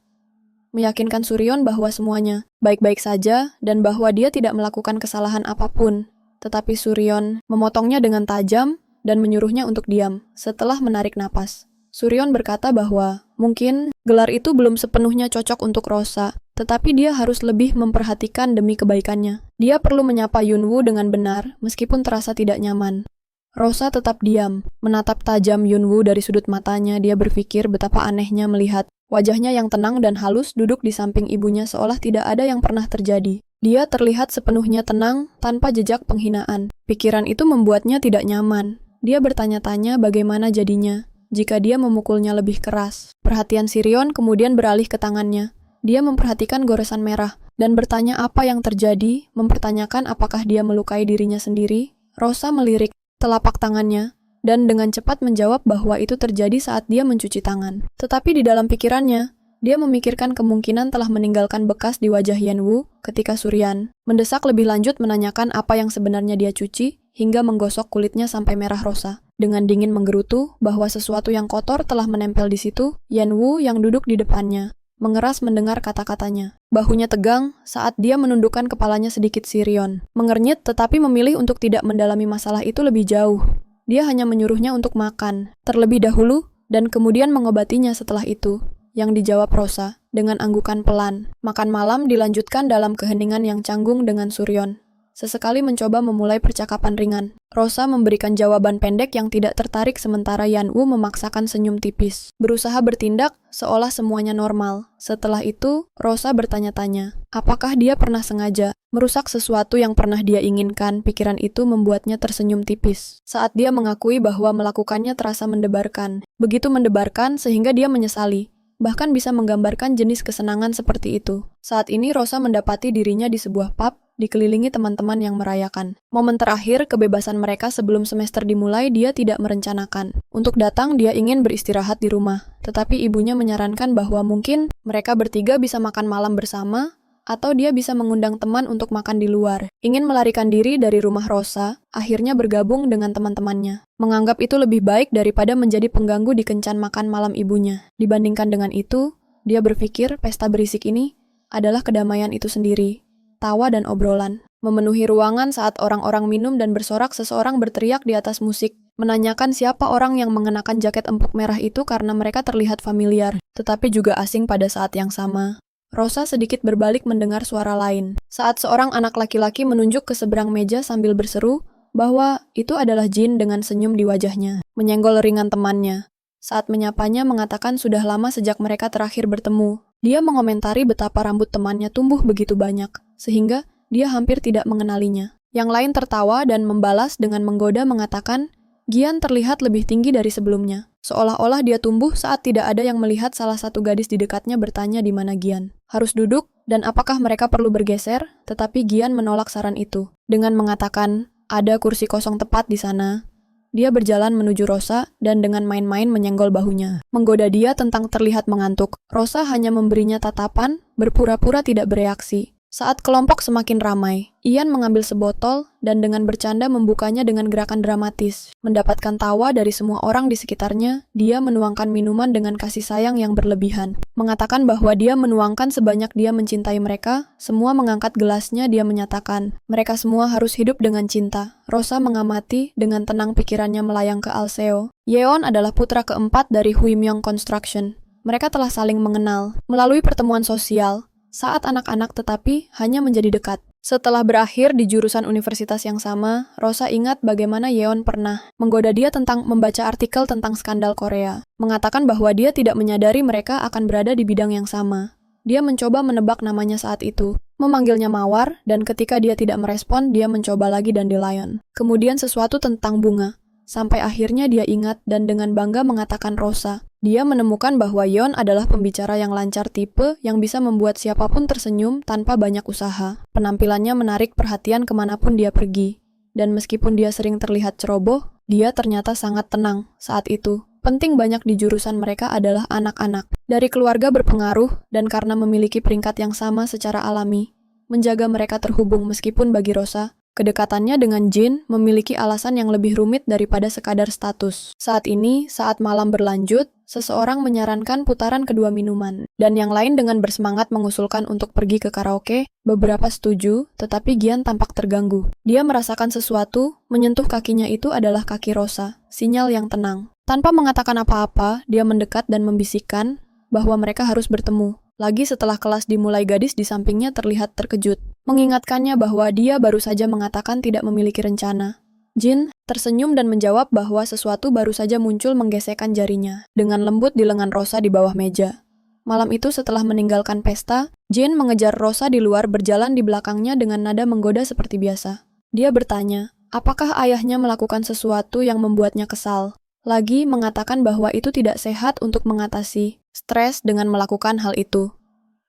Meyakinkan Suryon bahwa semuanya baik-baik saja, dan bahwa dia tidak melakukan kesalahan apapun. Tetapi Suryon memotongnya dengan tajam, dan menyuruhnya untuk diam, setelah menarik napas. Suryon berkata bahwa mungkin gelar itu belum sepenuhnya cocok untuk Rosa, tetapi dia harus lebih memperhatikan demi kebaikannya. Dia perlu menyapa Yunwoo dengan benar, meskipun terasa tidak nyaman. Rosa tetap diam, menatap tajam Yunwoo dari sudut matanya. Dia berpikir betapa anehnya melihat wajahnya yang tenang dan halus duduk di samping ibunya seolah tidak ada yang pernah terjadi. Dia terlihat sepenuhnya tenang, tanpa jejak penghinaan. Pikiran itu membuatnya tidak nyaman. Dia bertanya-tanya bagaimana jadinya jika dia memukulnya lebih keras. Perhatian Sirion kemudian beralih ke tangannya. Dia memperhatikan goresan merah, dan bertanya apa yang terjadi, mempertanyakan apakah dia melukai dirinya sendiri. Rosa melirik telapak tangannya, dan dengan cepat menjawab bahwa itu terjadi saat dia mencuci tangan. Tetapi di dalam pikirannya, dia memikirkan kemungkinan telah meninggalkan bekas di wajah Yunwoo ketika Suryan mendesak lebih lanjut menanyakan apa yang sebenarnya dia cuci, hingga menggosok kulitnya sampai merah rosa. Dengan dingin menggerutu bahwa sesuatu yang kotor telah menempel di situ, Yunwoo yang duduk di depannya mengeras mendengar kata-katanya. Bahunya tegang saat dia menundukkan kepalanya sedikit. Sirion mengernyit tetapi memilih untuk tidak mendalami masalah itu lebih jauh. Dia hanya menyuruhnya untuk makan terlebih dahulu dan kemudian mengobatinya setelah itu. Yang dijawab Rosa dengan anggukan pelan. Makan malam dilanjutkan dalam keheningan yang canggung dengan Suryon sesekali mencoba memulai percakapan ringan. Rosa memberikan jawaban pendek yang tidak tertarik sementara Yunwoo memaksakan senyum tipis. Berusaha bertindak seolah semuanya normal. Setelah itu, Rosa bertanya-tanya, apakah dia pernah sengaja merusak sesuatu yang pernah dia inginkan? Pikiran itu membuatnya tersenyum tipis. Saat dia mengakui bahwa melakukannya terasa mendebarkan. Begitu mendebarkan sehingga dia menyesali. Bahkan bisa menggambarkan jenis kesenangan seperti itu. Saat ini Rosa mendapati dirinya di sebuah pub, dikelilingi teman-teman yang merayakan. Momen terakhir kebebasan mereka sebelum semester dimulai dia tidak merencanakan. Untuk datang dia ingin beristirahat di rumah. Tetapi ibunya menyarankan bahwa mungkin mereka bertiga bisa makan malam bersama, atau dia bisa mengundang teman untuk makan di luar. Ingin melarikan diri dari rumah Rosa, akhirnya bergabung dengan teman-temannya. Menganggap itu lebih baik daripada menjadi pengganggu di kencan makan malam ibunya. Dibandingkan dengan itu, dia berpikir pesta berisik ini adalah kedamaian itu sendiri. Tawa dan obrolan memenuhi ruangan saat orang-orang minum dan bersorak. Seseorang berteriak di atas musik, menanyakan siapa orang yang mengenakan jaket empuk merah itu karena mereka terlihat familiar, tetapi juga asing pada saat yang sama. Rosa sedikit berbalik mendengar suara lain, saat seorang anak laki-laki menunjuk ke seberang meja sambil berseru bahwa itu adalah Jin dengan senyum di wajahnya, menyenggol ringan temannya. Saat menyapanya mengatakan sudah lama sejak mereka terakhir bertemu. Dia mengomentari betapa rambut temannya tumbuh begitu banyak, sehingga dia hampir tidak mengenalinya. Yang lain tertawa dan membalas dengan menggoda mengatakan, Gian terlihat lebih tinggi dari sebelumnya. Seolah-olah dia tumbuh saat tidak ada yang melihat salah satu gadis di dekatnya bertanya di mana Gian harus duduk dan apakah mereka perlu bergeser, tetapi Gian menolak saran itu. Dengan mengatakan, ada kursi kosong tepat di sana. Dia berjalan menuju Rosa dan dengan main-main menyenggol bahunya. Menggoda dia tentang terlihat mengantuk. Rosa hanya memberinya tatapan, berpura-pura tidak bereaksi. Saat kelompok semakin ramai, Ian mengambil sebotol dan dengan bercanda membukanya dengan gerakan dramatis. Mendapatkan tawa dari semua orang di sekitarnya, dia menuangkan minuman dengan kasih sayang yang berlebihan. Mengatakan bahwa dia menuangkan sebanyak dia mencintai mereka, semua mengangkat gelasnya. Dia menyatakan, mereka semua harus hidup dengan cinta. Rosa mengamati, dengan tenang pikirannya melayang ke Alceo. Yeon adalah putra keempat dari Huimyong Construction. Mereka telah saling mengenal melalui pertemuan sosial saat anak-anak, tetapi hanya menjadi dekat. Setelah berakhir di jurusan universitas yang sama, Rosa ingat bagaimana Yeon pernah menggoda dia tentang membaca artikel tentang skandal Korea, mengatakan bahwa dia tidak menyadari mereka akan berada di bidang yang sama. Dia mencoba menebak namanya saat itu, memanggilnya Mawar, dan ketika dia tidak merespon, dia mencoba lagi Dandelion. Kemudian sesuatu tentang bunga. Sampai akhirnya dia ingat dan dengan bangga mengatakan Rosa. Dia menemukan bahwa Yeon adalah pembicara yang lancar, tipe yang bisa membuat siapapun tersenyum tanpa banyak usaha. Penampilannya menarik perhatian kemanapun dia pergi. Dan meskipun dia sering terlihat ceroboh, dia ternyata sangat tenang saat itu. Penting banyak di jurusan mereka adalah anak-anak. Dari keluarga berpengaruh dan karena memiliki peringkat yang sama secara alami. Menjaga mereka terhubung meskipun bagi Rosa, kedekatannya dengan Jin memiliki alasan yang lebih rumit daripada sekadar status. Saat ini, saat malam berlanjut, seseorang menyarankan putaran kedua minuman, dan yang lain dengan bersemangat mengusulkan untuk pergi ke karaoke. Beberapa setuju, tetapi Gian tampak terganggu. Dia merasakan sesuatu, menyentuh kakinya. Itu adalah kaki Rosa, sinyal yang tenang. Tanpa mengatakan apa-apa, dia mendekat dan membisikkan bahwa mereka harus bertemu. Lagi setelah kelas dimulai, gadis di sampingnya terlihat terkejut, mengingatkannya bahwa dia baru saja mengatakan tidak memiliki rencana. Jin tersenyum dan menjawab bahwa sesuatu baru saja muncul menggesekkan jarinya dengan lembut di lengan Rosa di bawah meja. Malam itu setelah meninggalkan pesta, Jin mengejar Rosa di luar, berjalan di belakangnya dengan nada menggoda seperti biasa. Dia bertanya, apakah ayahnya melakukan sesuatu yang membuatnya kesal? Lagi mengatakan bahwa itu tidak sehat untuk mengatasi stres dengan melakukan hal itu.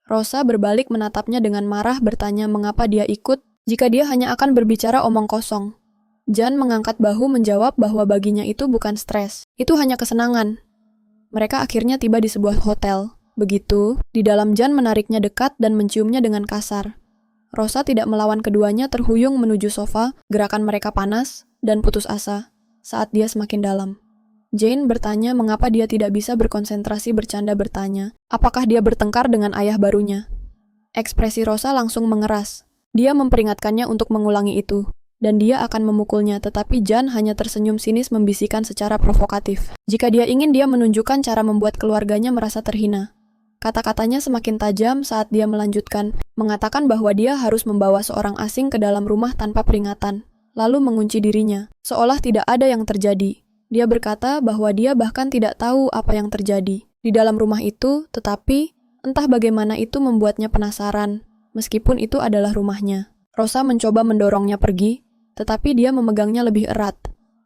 Rosa berbalik menatapnya dengan marah, bertanya mengapa dia ikut jika dia hanya akan berbicara omong kosong. Jan mengangkat bahu menjawab bahwa baginya itu bukan stres, itu hanya kesenangan. Mereka akhirnya tiba di sebuah hotel. Begitu, di dalam Jan menariknya dekat dan menciumnya dengan kasar. Rosa tidak melawan, keduanya terhuyung menuju sofa, gerakan mereka panas dan putus asa saat dia semakin dalam. Jane bertanya mengapa dia tidak bisa berkonsentrasi, bercanda bertanya, apakah dia bertengkar dengan ayah barunya? Ekspresi Rosa langsung mengeras. Dia memperingatkannya untuk mengulangi itu, dan dia akan memukulnya, tetapi Jan hanya tersenyum sinis membisikkan secara provokatif. Jika dia ingin, dia menunjukkan cara membuat keluarganya merasa terhina. Kata-katanya semakin tajam saat dia melanjutkan, mengatakan bahwa dia harus membawa seorang asing ke dalam rumah tanpa peringatan, lalu mengunci dirinya, seolah tidak ada yang terjadi. Dia berkata bahwa dia bahkan tidak tahu apa yang terjadi di dalam rumah itu, tetapi entah bagaimana itu membuatnya penasaran, meskipun itu adalah rumahnya. Rosa mencoba mendorongnya pergi, tetapi dia memegangnya lebih erat.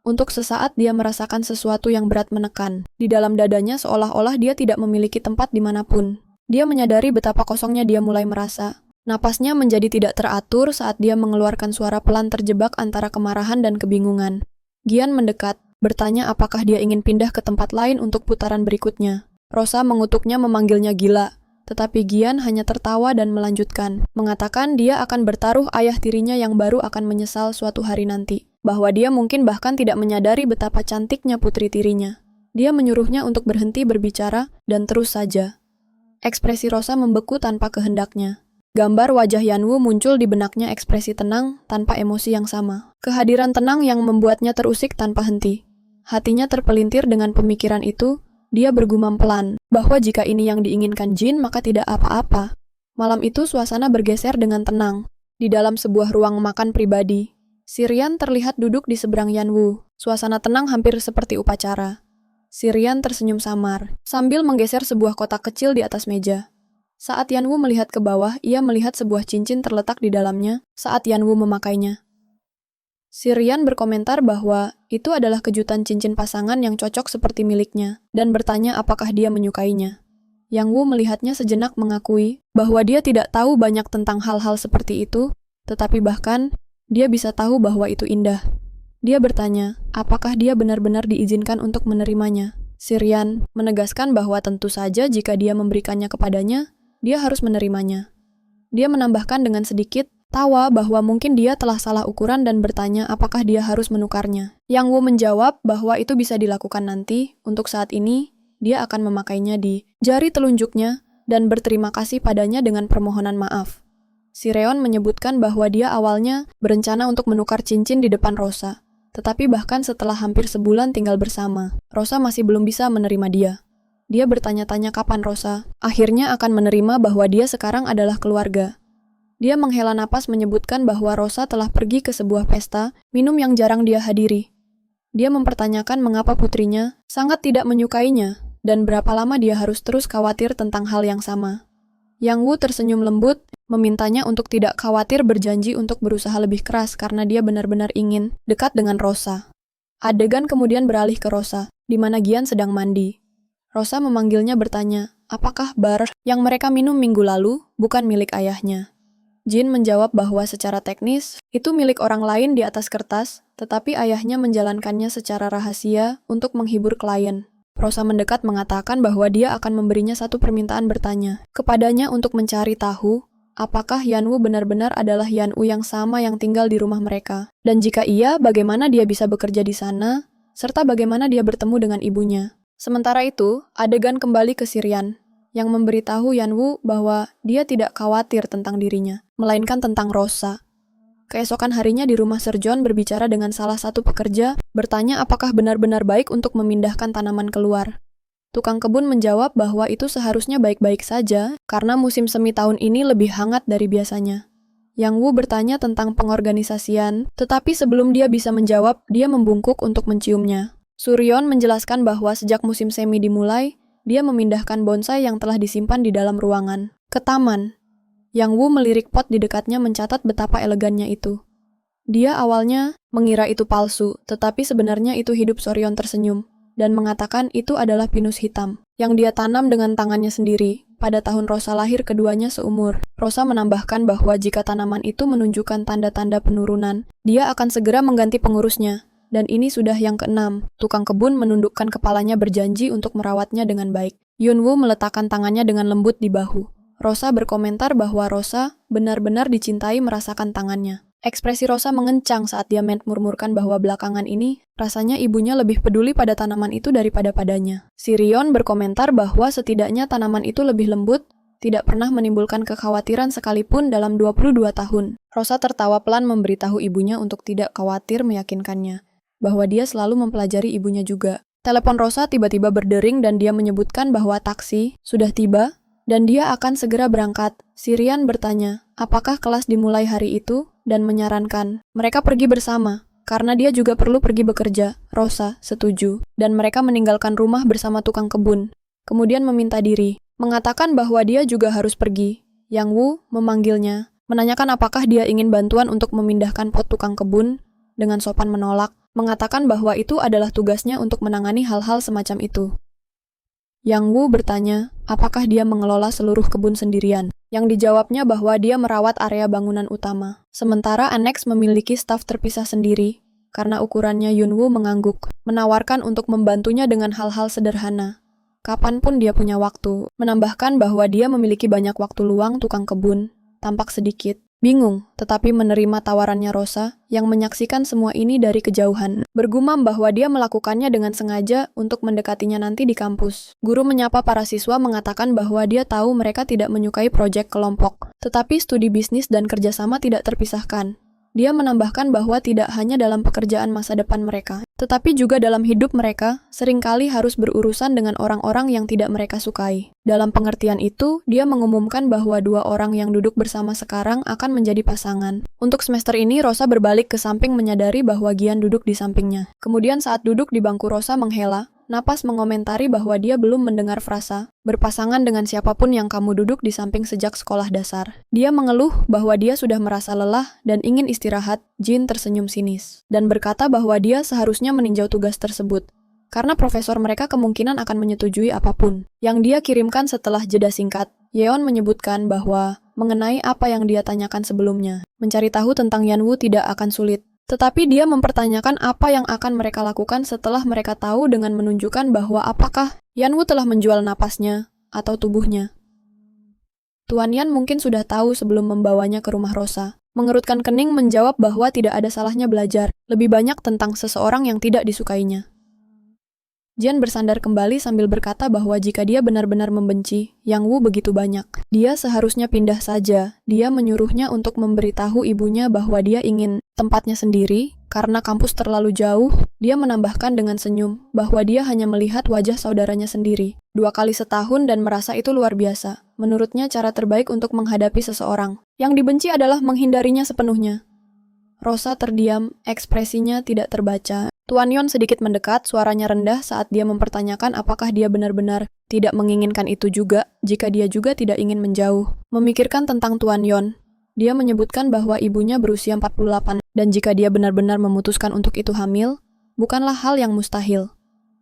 Untuk sesaat dia merasakan sesuatu yang berat menekan di dalam dadanya, seolah-olah dia tidak memiliki tempat dimanapun. Dia menyadari betapa kosongnya dia mulai merasa. Napasnya menjadi tidak teratur saat dia mengeluarkan suara pelan, terjebak antara kemarahan dan kebingungan. Gian mendekat, bertanya apakah dia ingin pindah ke tempat lain untuk putaran berikutnya. Rosa mengutuknya, memanggilnya gila, tetapi Gian hanya tertawa dan melanjutkan, mengatakan dia akan bertaruh ayah tirinya yang baru akan menyesal suatu hari nanti, bahwa dia mungkin bahkan tidak menyadari betapa cantiknya putri tirinya. Dia menyuruhnya untuk berhenti berbicara dan terus saja. Ekspresi Rosa membeku tanpa kehendaknya. Gambar wajah Yanwu muncul di benaknya, ekspresi tenang tanpa emosi yang sama. Kehadiran tenang yang membuatnya terusik tanpa henti. Hatinya terpelintir dengan pemikiran itu. Dia bergumam pelan bahwa jika ini yang diinginkan Jin, maka tidak apa-apa. Malam itu suasana bergeser dengan tenang di dalam sebuah ruang makan pribadi. Sirian terlihat duduk di seberang Yanwu. Suasana tenang hampir seperti upacara. Sirian tersenyum samar sambil menggeser sebuah kotak kecil di atas meja. Saat Yanwu melihat ke bawah, ia melihat sebuah cincin terletak di dalamnya saat Yanwu memakainya. Sirian berkomentar bahwa itu adalah kejutan cincin pasangan yang cocok seperti miliknya, dan bertanya apakah dia menyukainya. Yang Wu melihatnya sejenak, mengakui bahwa dia tidak tahu banyak tentang hal-hal seperti itu, tetapi bahkan dia bisa tahu bahwa itu indah. Dia bertanya, apakah dia benar-benar diizinkan untuk menerimanya. Sirian menegaskan bahwa tentu saja jika dia memberikannya kepadanya, dia harus menerimanya. Dia menambahkan dengan sedikit tawa bahwa mungkin dia telah salah ukuran dan bertanya apakah dia harus menukarnya. Yang Wu menjawab bahwa itu bisa dilakukan nanti, untuk saat ini, dia akan memakainya di jari telunjuknya dan berterima kasih padanya dengan permohonan maaf. Si Reon menyebutkan bahwa dia awalnya berencana untuk menukar cincin di depan Rosa. Tetapi bahkan setelah hampir sebulan tinggal bersama, Rosa masih belum bisa menerima dia. Dia bertanya-tanya kapan Rosa akhirnya akan menerima bahwa dia sekarang adalah keluarga. Dia menghela napas menyebutkan bahwa Rosa telah pergi ke sebuah pesta minum yang jarang dia hadiri. Dia mempertanyakan mengapa putrinya sangat tidak menyukainya dan berapa lama dia harus terus khawatir tentang hal yang sama. Yang Wu tersenyum lembut, memintanya untuk tidak khawatir, berjanji untuk berusaha lebih keras karena dia benar-benar ingin dekat dengan Rosa. Adegan kemudian beralih ke Rosa, di mana Gian sedang mandi. Rosa memanggilnya bertanya, apakah bar yang mereka minum minggu lalu bukan milik ayahnya? Jin menjawab bahwa secara teknis, itu milik orang lain di atas kertas, tetapi ayahnya menjalankannya secara rahasia untuk menghibur klien. Rosa mendekat mengatakan bahwa dia akan memberinya satu permintaan, bertanya kepadanya untuk mencari tahu apakah Yanwu benar-benar adalah Yanwu yang sama yang tinggal di rumah mereka. Dan jika iya, bagaimana dia bisa bekerja di sana, serta bagaimana dia bertemu dengan ibunya. Sementara itu, adegan kembali ke Sirian, yang memberitahu Yanwu bahwa dia tidak khawatir tentang dirinya, melainkan tentang Rosa. Keesokan harinya di rumah Serjon berbicara dengan salah satu pekerja, bertanya apakah benar-benar baik untuk memindahkan tanaman keluar. Tukang kebun menjawab bahwa itu seharusnya baik-baik saja, karena musim semi tahun ini lebih hangat dari biasanya. Yang Wu bertanya tentang pengorganisasian, tetapi sebelum dia bisa menjawab, dia membungkuk untuk menciumnya. Suryon menjelaskan bahwa sejak musim semi dimulai, dia memindahkan bonsai yang telah disimpan di dalam ruangan ke taman. Yang Wu melirik pot di dekatnya mencatat betapa elegannya itu. Dia awalnya mengira itu palsu, tetapi sebenarnya itu hidup. Suryon tersenyum dan mengatakan itu adalah pinus hitam yang dia tanam dengan tangannya sendiri. Pada tahun Rosa lahir, keduanya seumur. Rosa menambahkan bahwa jika tanaman itu menunjukkan tanda-tanda penurunan, dia akan segera mengganti pengurusnya. Dan ini sudah yang ke-6. Tukang kebun menundukkan kepalanya berjanji untuk merawatnya dengan baik. Yunwu meletakkan tangannya dengan lembut di bahu. Rosa berkomentar bahwa Rosa benar-benar dicintai merasakan tangannya. Ekspresi Rosa mengencang saat dia murmurkan bahwa belakangan ini, rasanya ibunya lebih peduli pada tanaman itu daripada padanya. Sirion berkomentar bahwa setidaknya tanaman itu lebih lembut, tidak pernah menimbulkan kekhawatiran sekalipun dalam 22 tahun. Rosa tertawa pelan memberitahu ibunya untuk tidak khawatir, meyakinkannya bahwa dia selalu mempelajari ibunya juga. Telepon Rosa tiba-tiba berdering dan dia menyebutkan bahwa taksi sudah tiba dan dia akan segera berangkat. Sirian bertanya, apakah kelas dimulai hari itu? Dan menyarankan mereka pergi bersama, karena dia juga perlu pergi bekerja. Rosa setuju, dan mereka meninggalkan rumah bersama tukang kebun. Kemudian meminta diri, mengatakan bahwa dia juga harus pergi. Yang Wu memanggilnya, menanyakan apakah dia ingin bantuan untuk memindahkan pot tukang kebun. Dengan sopan menolak, mengatakan bahwa itu adalah tugasnya untuk menangani hal-hal semacam itu. Yang Wu bertanya, apakah dia mengelola seluruh kebun sendirian? Yang dijawabnya bahwa dia merawat area bangunan utama. Sementara aneks memiliki staf terpisah sendiri, karena ukurannya. Yunwu mengangguk, menawarkan untuk membantunya dengan hal-hal sederhana. Kapanpun dia punya waktu, menambahkan bahwa dia memiliki banyak waktu luang. Tukang kebun tampak sedikit bingung, tetapi menerima tawarannya Rosa, yang menyaksikan semua ini dari kejauhan. Bergumam bahwa dia melakukannya dengan sengaja untuk mendekatinya nanti di kampus. Guru menyapa para siswa mengatakan bahwa dia tahu mereka tidak menyukai proyek kelompok, tetapi studi bisnis dan kerjasama tidak terpisahkan. Dia menambahkan bahwa tidak hanya dalam pekerjaan masa depan mereka, tetapi juga dalam hidup mereka, seringkali harus berurusan dengan orang-orang yang tidak mereka sukai. Dalam pengertian itu, dia mengumumkan bahwa dua orang yang duduk bersama sekarang akan menjadi pasangan. Untuk semester ini, Rosa berbalik ke samping menyadari bahwa Gian duduk di sampingnya. Kemudian saat duduk di bangku, Rosa menghela napas mengomentari bahwa dia belum mendengar frasa berpasangan dengan siapapun yang kamu duduk di samping sejak sekolah dasar. Dia mengeluh bahwa dia sudah merasa lelah dan ingin istirahat. Jin tersenyum sinis dan berkata bahwa dia seharusnya meninjau tugas tersebut, karena profesor mereka kemungkinan akan menyetujui apapun yang dia kirimkan. Setelah jeda singkat, Yeon menyebutkan bahwa mengenai apa yang dia tanyakan sebelumnya, mencari tahu tentang Yanwu tidak akan sulit. Tetapi dia mempertanyakan apa yang akan mereka lakukan setelah mereka tahu dengan menunjukkan bahwa apakah Yanwu telah menjual napasnya atau tubuhnya. Tuan Yan mungkin sudah tahu sebelum membawanya ke rumah Rosa. Mengerutkan kening menjawab bahwa tidak ada salahnya belajar, lebih banyak tentang seseorang yang tidak disukainya. Jian bersandar kembali sambil berkata bahwa jika dia benar-benar membenci Yang Wu begitu banyak, dia seharusnya pindah saja. Dia menyuruhnya untuk memberitahu ibunya bahwa dia ingin tempatnya sendiri, karena kampus terlalu jauh. Dia menambahkan dengan senyum bahwa dia hanya melihat wajah saudaranya sendiri 2 kali setahun dan merasa itu luar biasa. Menurutnya cara terbaik untuk menghadapi seseorang yang dibenci adalah menghindarinya sepenuhnya. Rosa terdiam, ekspresinya tidak terbaca. Tuan Yon sedikit mendekat, suaranya rendah saat dia mempertanyakan apakah dia benar-benar tidak menginginkan itu juga, jika dia juga tidak ingin menjauh. Memikirkan tentang Tuan Yon, dia menyebutkan bahwa ibunya berusia 48, dan jika dia benar-benar memutuskan untuk itu hamil, bukanlah hal yang mustahil.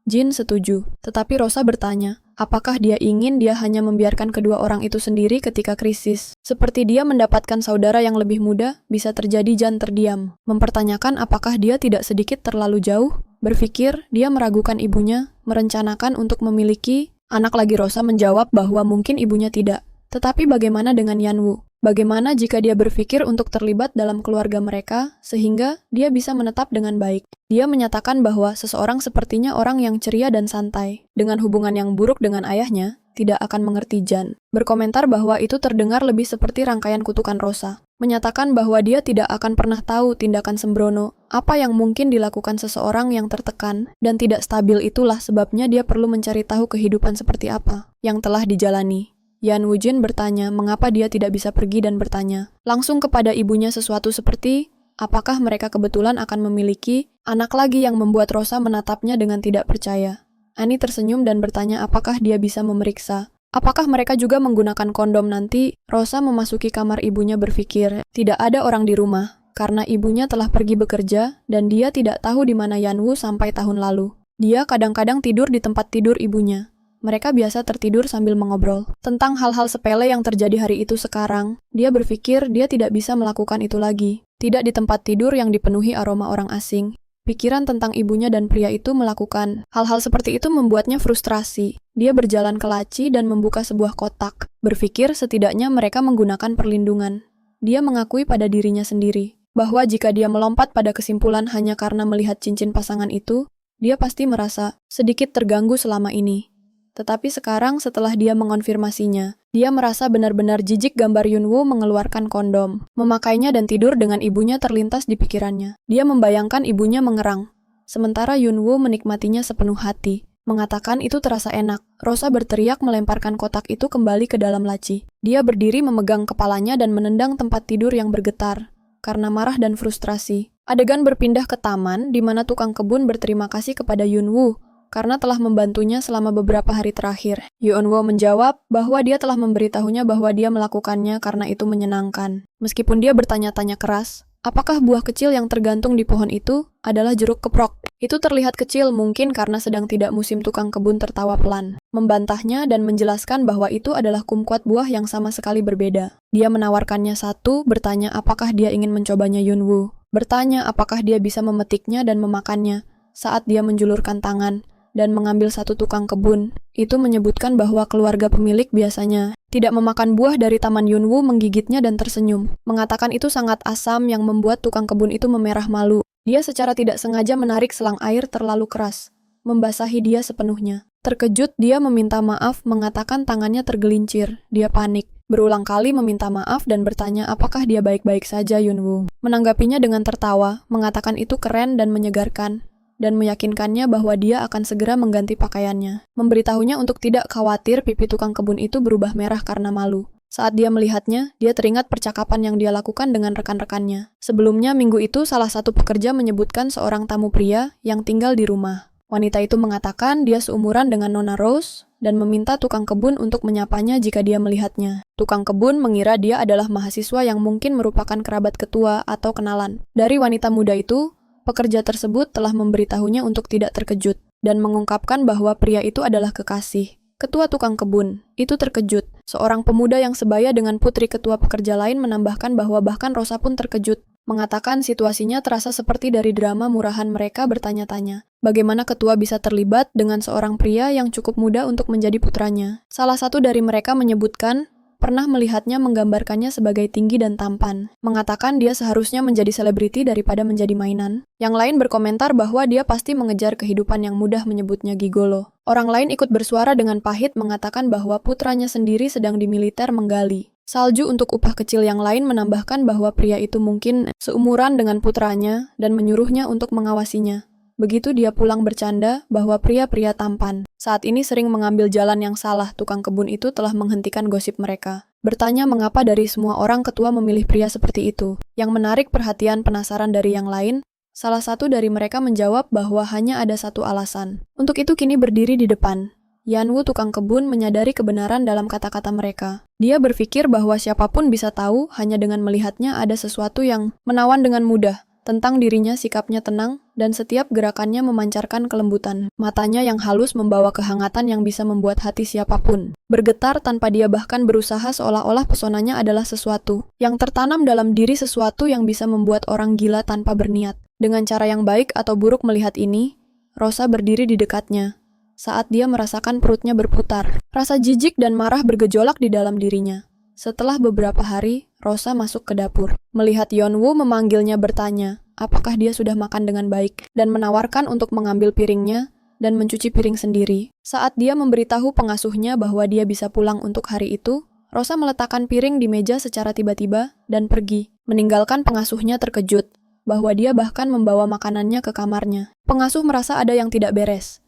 Jin setuju, tetapi Rosa bertanya, apakah dia ingin dia hanya membiarkan kedua orang itu sendiri ketika krisis? Seperti dia mendapatkan saudara yang lebih muda, bisa terjadi. Jan terdiam, mempertanyakan apakah dia tidak sedikit terlalu jauh. Berpikir, dia meragukan ibunya, merencanakan untuk memiliki anak lagi. Rosa menjawab bahwa mungkin ibunya tidak. Tetapi bagaimana dengan Yan Wu? Bagaimana jika dia berpikir untuk terlibat dalam keluarga mereka, sehingga dia bisa menetap dengan baik? Dia menyatakan bahwa seseorang sepertinya orang yang ceria dan santai, dengan hubungan yang buruk dengan ayahnya, tidak akan mengerti Jan. Berkomentar bahwa itu terdengar lebih seperti rangkaian kutukan Rosa. Menyatakan bahwa dia tidak akan pernah tahu tindakan sembrono, apa yang mungkin dilakukan seseorang yang tertekan, dan tidak stabil. Itulah sebabnya dia perlu mencari tahu kehidupan seperti apa yang telah dijalani. Yan Wujin bertanya mengapa dia tidak bisa pergi dan bertanya langsung kepada ibunya sesuatu seperti, apakah mereka kebetulan akan memiliki anak lagi, yang membuat Rosa menatapnya dengan tidak percaya. Annie tersenyum dan bertanya apakah dia bisa memeriksa. Apakah mereka juga menggunakan kondom nanti? Rosa memasuki kamar ibunya berpikir, tidak ada orang di rumah, karena ibunya telah pergi bekerja, dan dia tidak tahu di mana Yan Wu sampai tahun lalu. Dia kadang-kadang tidur di tempat tidur ibunya. Mereka biasa tertidur sambil mengobrol tentang hal-hal sepele yang terjadi hari itu. Sekarang, dia berpikir dia tidak bisa melakukan itu lagi. Tidak di tempat tidur yang dipenuhi aroma orang asing. Pikiran tentang ibunya dan pria itu melakukan hal-hal seperti itu membuatnya frustrasi. Dia berjalan ke laci dan membuka sebuah kotak. Berpikir setidaknya mereka menggunakan perlindungan. Dia mengakui pada dirinya sendiri bahwa jika dia melompat pada kesimpulan hanya karena melihat cincin pasangan itu, dia pasti merasa sedikit terganggu selama ini. Tetapi sekarang setelah dia mengonfirmasinya, dia merasa benar-benar jijik. Gambar Yun Wu mengeluarkan kondom, memakainya dan tidur dengan ibunya terlintas di pikirannya. Dia membayangkan ibunya mengerang, sementara Yun Wu menikmatinya sepenuh hati. Mengatakan itu terasa enak. Rosa berteriak melemparkan kotak itu kembali ke dalam laci. Dia berdiri memegang kepalanya dan menendang tempat tidur yang bergetar karena marah dan frustrasi. Adegan berpindah ke taman di mana tukang kebun berterima kasih kepada Yun Wu karena telah membantunya selama beberapa hari terakhir. Yun Wo menjawab bahwa dia telah memberitahunya bahwa dia melakukannya karena itu menyenangkan. Meskipun dia bertanya-tanya keras, apakah buah kecil yang tergantung di pohon itu adalah jeruk keprok? Itu terlihat kecil, mungkin karena sedang tidak musim. Tukang kebun tertawa pelan, membantahnya dan menjelaskan bahwa itu adalah kumquat, buah yang sama sekali berbeda. Dia menawarkannya satu, bertanya apakah dia ingin mencobanya. Yun Wu bertanya apakah dia bisa memetiknya dan memakannya. Saat dia menjulurkan tangan dan mengambil satu tukang kebun, itu menyebutkan bahwa keluarga pemilik biasanya tidak memakan buah dari taman. Yun Wu menggigitnya dan tersenyum, mengatakan itu sangat asam yang membuat tukang kebun itu memerah malu. Dia secara tidak sengaja menarik selang air terlalu keras, membasahi dia sepenuhnya. Terkejut, dia meminta maaf, mengatakan tangannya tergelincir. Dia panik, berulang kali meminta maaf dan bertanya apakah dia baik-baik saja. Yun Wu menanggapinya dengan tertawa, mengatakan itu keren dan menyegarkan, dan meyakinkannya bahwa dia akan segera mengganti pakaiannya. Memberitahunya untuk tidak khawatir. Pipi tukang kebun itu berubah merah karena malu. Saat dia melihatnya, dia teringat percakapan yang dia lakukan dengan rekan-rekannya. Sebelumnya minggu itu salah satu pekerja menyebutkan seorang tamu pria yang tinggal di rumah. Wanita itu mengatakan dia seumuran dengan Nona Rose dan meminta tukang kebun untuk menyapanya jika dia melihatnya. Tukang kebun mengira dia adalah mahasiswa yang mungkin merupakan kerabat ketua atau kenalan dari wanita muda itu. Pekerja tersebut telah memberitahunya untuk tidak terkejut dan mengungkapkan bahwa pria itu adalah kekasih ketua tukang kebun. Itu terkejut. Seorang pemuda yang sebaya dengan putri ketua pekerja lain menambahkan bahwa bahkan Rosa pun terkejut, mengatakan situasinya terasa seperti dari drama murahan. Mereka bertanya-tanya, bagaimana ketua bisa terlibat dengan seorang pria yang cukup muda untuk menjadi putranya. Salah satu dari mereka menyebutkan pernah melihatnya menggambarkannya sebagai tinggi dan tampan, mengatakan dia seharusnya menjadi selebriti daripada menjadi mainan. Yang lain berkomentar bahwa dia pasti mengejar kehidupan yang mudah menyebutnya gigolo. Orang lain ikut bersuara dengan pahit mengatakan bahwa putranya sendiri sedang di militer menggali salju untuk upah kecil. Yang lain menambahkan bahwa pria itu mungkin seumuran dengan putranya dan menyuruhnya untuk mengawasinya. Begitu dia pulang bercanda bahwa pria-pria tampan saat ini sering mengambil jalan yang salah. Tukang kebun itu telah menghentikan gosip mereka. Bertanya mengapa dari semua orang ketua memilih pria seperti itu. Yang menarik perhatian penasaran dari yang lain, salah satu dari mereka menjawab bahwa hanya ada satu alasan. Untuk itu kini berdiri di depan. Yanwu tukang kebun menyadari kebenaran dalam kata-kata mereka. Dia berpikir bahwa siapapun bisa tahu hanya dengan melihatnya ada sesuatu yang menawan dengan mudah. Tentang dirinya, sikapnya tenang, dan setiap gerakannya memancarkan kelembutan. Matanya yang halus membawa kehangatan yang bisa membuat hati siapapun bergetar tanpa dia bahkan berusaha, seolah-olah pesonanya adalah sesuatu yang tertanam dalam diri, sesuatu yang bisa membuat orang gila tanpa berniat. Dengan cara yang baik atau buruk melihat ini, Rosa berdiri di dekatnya. Saat dia merasakan perutnya berputar, rasa jijik dan marah bergejolak di dalam dirinya. Setelah beberapa hari, Rosa masuk ke dapur. Melihat Yeonwoo memanggilnya bertanya, apakah dia sudah makan dengan baik, dan menawarkan untuk mengambil piringnya dan mencuci piring sendiri. Saat dia memberitahu pengasuhnya bahwa dia bisa pulang untuk hari itu, Rosa meletakkan piring di meja secara tiba-tiba dan pergi, meninggalkan pengasuhnya terkejut bahwa dia bahkan membawa makanannya ke kamarnya. Pengasuh merasa ada yang tidak beres,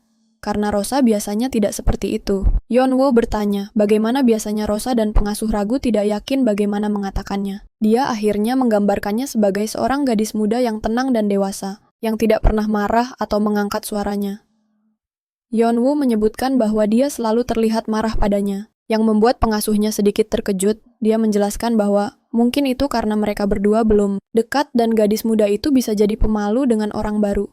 karena Rosa biasanya tidak seperti itu. Yeonwoo bertanya, bagaimana biasanya Rosa, dan pengasuh ragu tidak yakin bagaimana mengatakannya. Dia akhirnya menggambarkannya sebagai seorang gadis muda yang tenang dan dewasa, yang tidak pernah marah atau mengangkat suaranya. Yeonwoo menyebutkan bahwa dia selalu terlihat marah padanya, yang membuat pengasuhnya sedikit terkejut. Dia menjelaskan bahwa mungkin itu karena mereka berdua belum dekat dan gadis muda itu bisa jadi pemalu dengan orang baru.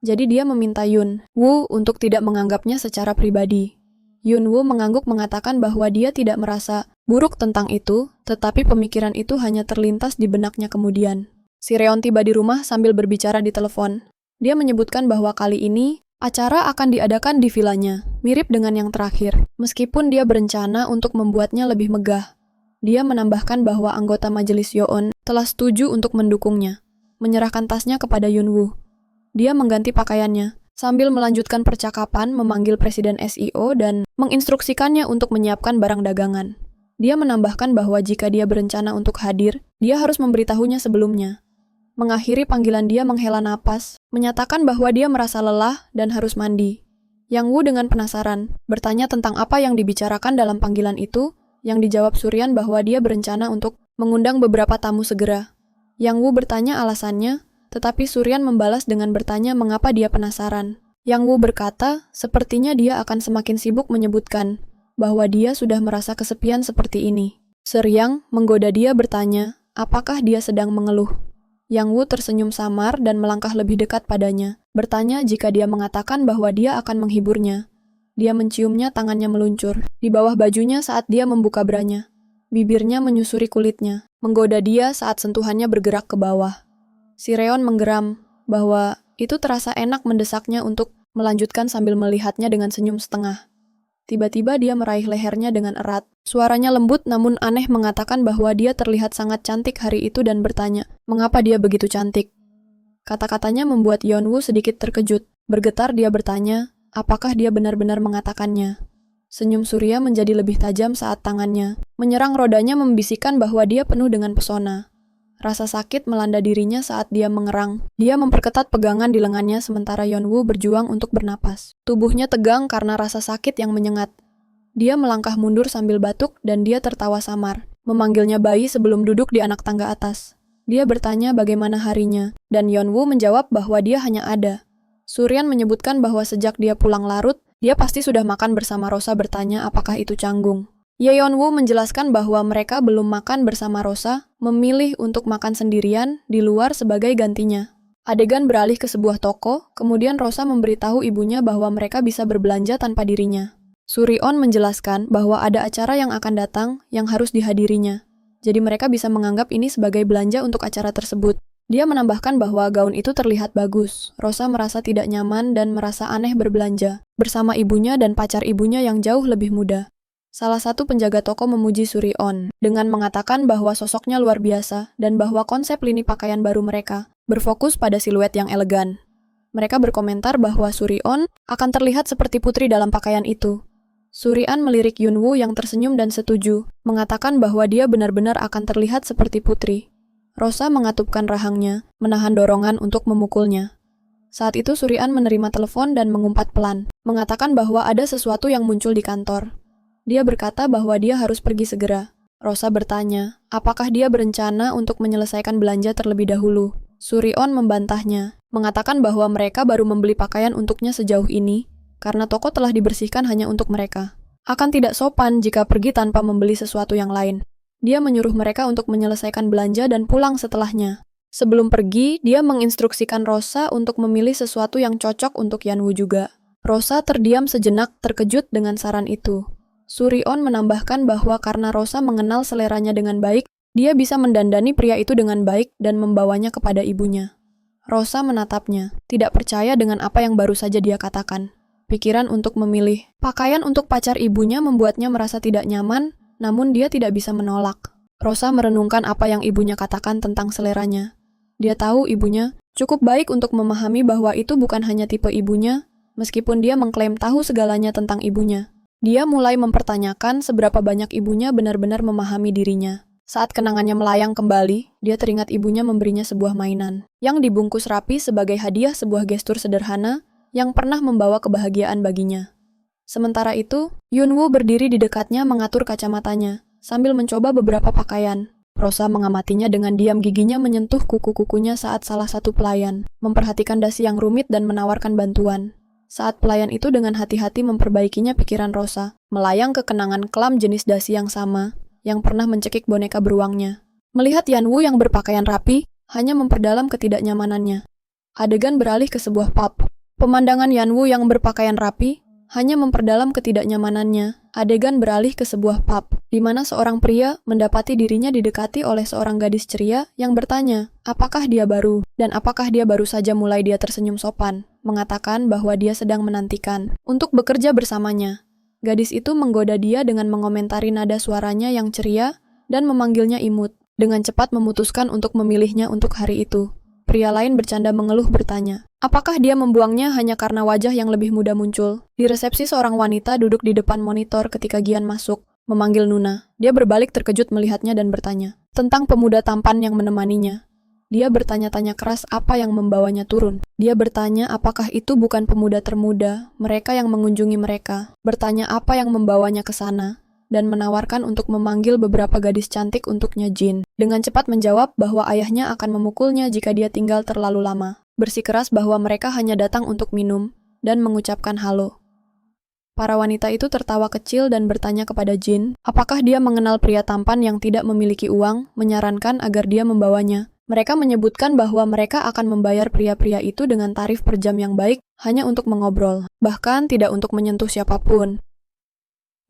Jadi dia meminta Yeonwoo untuk tidak menganggapnya secara pribadi. Yeonwoo mengangguk mengatakan bahwa dia tidak merasa buruk tentang itu, tetapi pemikiran itu hanya terlintas di benaknya kemudian. Si Reon tiba di rumah sambil berbicara di telepon. Dia menyebutkan bahwa kali ini acara akan diadakan di vilanya, mirip dengan yang terakhir, meskipun dia berencana untuk membuatnya lebih megah. Dia menambahkan bahwa anggota majelis Yoon telah setuju untuk mendukungnya, menyerahkan tasnya kepada Yeonwoo. Dia mengganti pakaiannya, sambil melanjutkan percakapan, memanggil presiden SEO dan menginstruksikannya untuk menyiapkan barang dagangan. Dia menambahkan bahwa jika dia berencana untuk hadir, dia harus memberitahunya sebelumnya. Mengakhiri panggilan, dia menghela napas, menyatakan bahwa dia merasa lelah dan harus mandi. Yang Woo dengan penasaran, bertanya tentang apa yang dibicarakan dalam panggilan itu, yang dijawab Suryan bahwa dia berencana untuk mengundang beberapa tamu segera. Yang Woo bertanya alasannya, tetapi Suryan membalas dengan bertanya mengapa dia penasaran. Yang Woo berkata, sepertinya dia akan semakin sibuk menyebutkan bahwa dia sudah merasa kesepian seperti ini. Suryan menggoda dia bertanya, apakah dia sedang mengeluh? Yang Woo tersenyum samar dan melangkah lebih dekat padanya, bertanya jika dia mengatakan bahwa dia akan menghiburnya. Dia menciumnya, tangannya meluncur di bawah bajunya saat dia membuka branya. Bibirnya menyusuri kulitnya, menggoda dia saat sentuhannya bergerak ke bawah. Si Reon menggeram bahwa itu terasa enak mendesaknya untuk melanjutkan sambil melihatnya dengan senyum setengah. Tiba-tiba dia meraih lehernya dengan erat. Suaranya lembut namun aneh mengatakan bahwa dia terlihat sangat cantik hari itu dan bertanya, mengapa dia begitu cantik? Kata-katanya membuat Yeonwoo sedikit terkejut. Bergetar dia bertanya, apakah dia benar-benar mengatakannya? Senyum Surya menjadi lebih tajam saat tangannya menyerang rodanya, membisikkan bahwa dia penuh dengan pesona. Rasa sakit melanda dirinya saat dia mengerang. Dia memperketat pegangan di lengannya sementara Yeonwoo berjuang untuk bernapas. Tubuhnya tegang karena rasa sakit yang menyengat. Dia melangkah mundur sambil batuk dan dia tertawa samar, memanggilnya bayi sebelum duduk di anak tangga atas. Dia bertanya bagaimana harinya, dan Yeonwoo menjawab bahwa dia hanya ada. Suryan menyebutkan bahwa sejak dia pulang larut, dia pasti sudah makan bersama Rosa. Bertanya apakah itu canggung. Yeonwoo menjelaskan bahwa mereka belum makan bersama Rosa, memilih untuk makan sendirian di luar sebagai gantinya. Adegan beralih ke sebuah toko, kemudian Rosa memberitahu ibunya bahwa mereka bisa berbelanja tanpa dirinya. Suryeon menjelaskan bahwa ada acara yang akan datang yang harus dihadirinya. Jadi mereka bisa menganggap ini sebagai belanja untuk acara tersebut. Dia menambahkan bahwa gaun itu terlihat bagus. Rosa merasa tidak nyaman dan merasa aneh berbelanja bersama ibunya dan pacar ibunya yang jauh lebih muda. Salah satu penjaga toko memuji Suri-on dengan mengatakan bahwa sosoknya luar biasa dan bahwa konsep lini pakaian baru mereka berfokus pada siluet yang elegan. Mereka berkomentar bahwa Suri-on akan terlihat seperti putri dalam pakaian itu. Suri-an melirik Yunwoo yang tersenyum dan setuju, mengatakan bahwa dia benar-benar akan terlihat seperti putri. Rosa mengatupkan rahangnya, menahan dorongan untuk memukulnya. Saat itu Suri-an menerima telepon dan mengumpat pelan, mengatakan bahwa ada sesuatu yang muncul di kantor. Dia berkata bahwa dia harus pergi segera. Rosa bertanya, apakah dia berencana untuk menyelesaikan belanja terlebih dahulu. Suri-on membantahnya, mengatakan bahwa mereka baru membeli pakaian untuknya sejauh ini, karena toko telah dibersihkan hanya untuk mereka. Akan tidak sopan jika pergi tanpa membeli sesuatu yang lain. Dia menyuruh mereka untuk menyelesaikan belanja dan pulang setelahnya. Sebelum pergi, dia menginstruksikan Rosa untuk memilih sesuatu yang cocok untuk Yanwoo juga. Rosa terdiam sejenak terkejut dengan saran itu. Suri-on menambahkan bahwa karena Rosa mengenal seleranya dengan baik, dia bisa mendandani pria itu dengan baik dan membawanya kepada ibunya. Rosa menatapnya, tidak percaya dengan apa yang baru saja dia katakan. Pikiran untuk memilih pakaian untuk pacar ibunya membuatnya merasa tidak nyaman, namun dia tidak bisa menolak. Rosa merenungkan apa yang ibunya katakan tentang seleranya. Dia tahu ibunya cukup baik untuk memahami bahwa itu bukan hanya tipe ibunya, meskipun dia mengklaim tahu segalanya tentang ibunya. Dia mulai mempertanyakan seberapa banyak ibunya benar-benar memahami dirinya. Saat kenangannya melayang kembali, dia teringat ibunya memberinya sebuah mainan, yang dibungkus rapi sebagai hadiah sebuah gestur sederhana yang pernah membawa kebahagiaan baginya. Sementara itu, Yunwoo berdiri di dekatnya mengatur kacamatanya, sambil mencoba beberapa pakaian. Rosa mengamatinya dengan diam, giginya menyentuh kuku-kukunya saat salah satu pelayan memperhatikan dasi yang rumit dan menawarkan bantuan. Saat pelayan itu dengan hati-hati memperbaikinya, pikiran Rosa melayang ke kenangan kelam jenis dasi yang sama, yang pernah mencekik boneka beruangnya. Melihat Yanwoo yang berpakaian rapi, hanya memperdalam ketidaknyamanannya. Adegan beralih ke sebuah pub. Pemandangan Yanwoo yang berpakaian rapi hanya memperdalam ketidaknyamanannya. Adegan beralih ke sebuah pub, di mana seorang pria mendapati dirinya didekati oleh seorang gadis ceria yang bertanya, apakah dia baru, dan apakah dia baru saja mulai. Dia tersenyum sopan, mengatakan bahwa dia sedang menantikan untuk bekerja bersamanya. Gadis itu menggoda dia dengan mengomentari nada suaranya yang ceria dan memanggilnya imut, dengan cepat memutuskan untuk memilihnya untuk hari itu. Pria lain bercanda mengeluh bertanya, apakah dia membuangnya hanya karena wajah yang lebih muda muncul? Di resepsi seorang wanita duduk di depan monitor ketika Gian masuk, memanggil Nuna. Dia berbalik terkejut melihatnya dan bertanya tentang pemuda tampan yang menemaninya. Dia bertanya-tanya keras apa yang membawanya turun. Dia bertanya apakah itu bukan pemuda termuda, mereka yang mengunjungi mereka. Bertanya apa yang membawanya ke sana, dan menawarkan untuk memanggil beberapa gadis cantik untuknya Jin. Dengan cepat menjawab bahwa ayahnya akan memukulnya jika dia tinggal terlalu lama. Bersikeras bahwa mereka hanya datang untuk minum, dan mengucapkan halo. Para wanita itu tertawa kecil dan bertanya kepada Jin, apakah dia mengenal pria tampan yang tidak memiliki uang, menyarankan agar dia membawanya. Mereka menyebutkan bahwa mereka akan membayar pria-pria itu dengan tarif per jam yang baik, hanya untuk mengobrol, bahkan tidak untuk menyentuh siapapun.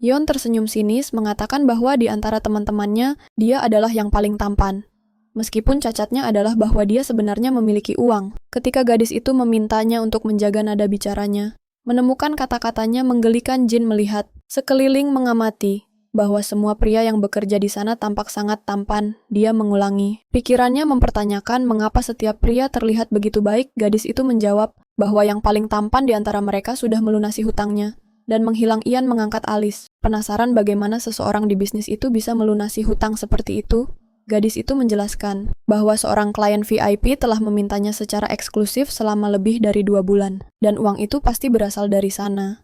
Yeon tersenyum sinis mengatakan bahwa di antara teman-temannya, dia adalah yang paling tampan. Meskipun cacatnya adalah bahwa dia sebenarnya memiliki uang. Ketika gadis itu memintanya untuk menjaga nada bicaranya, menemukan kata-katanya menggelikan Jin melihat sekeliling mengamati bahwa semua pria yang bekerja di sana tampak sangat tampan. Dia mengulangi. Pikirannya mempertanyakan mengapa setiap pria terlihat begitu baik. Gadis itu menjawab bahwa yang paling tampan di antara mereka sudah melunasi hutangnya. Dan menghilang. Ian mengangkat alis. Penasaran bagaimana seseorang di bisnis itu bisa melunasi hutang seperti itu? Gadis itu menjelaskan bahwa seorang klien VIP telah memintanya secara eksklusif selama lebih dari 2 bulan. Dan uang itu pasti berasal dari sana.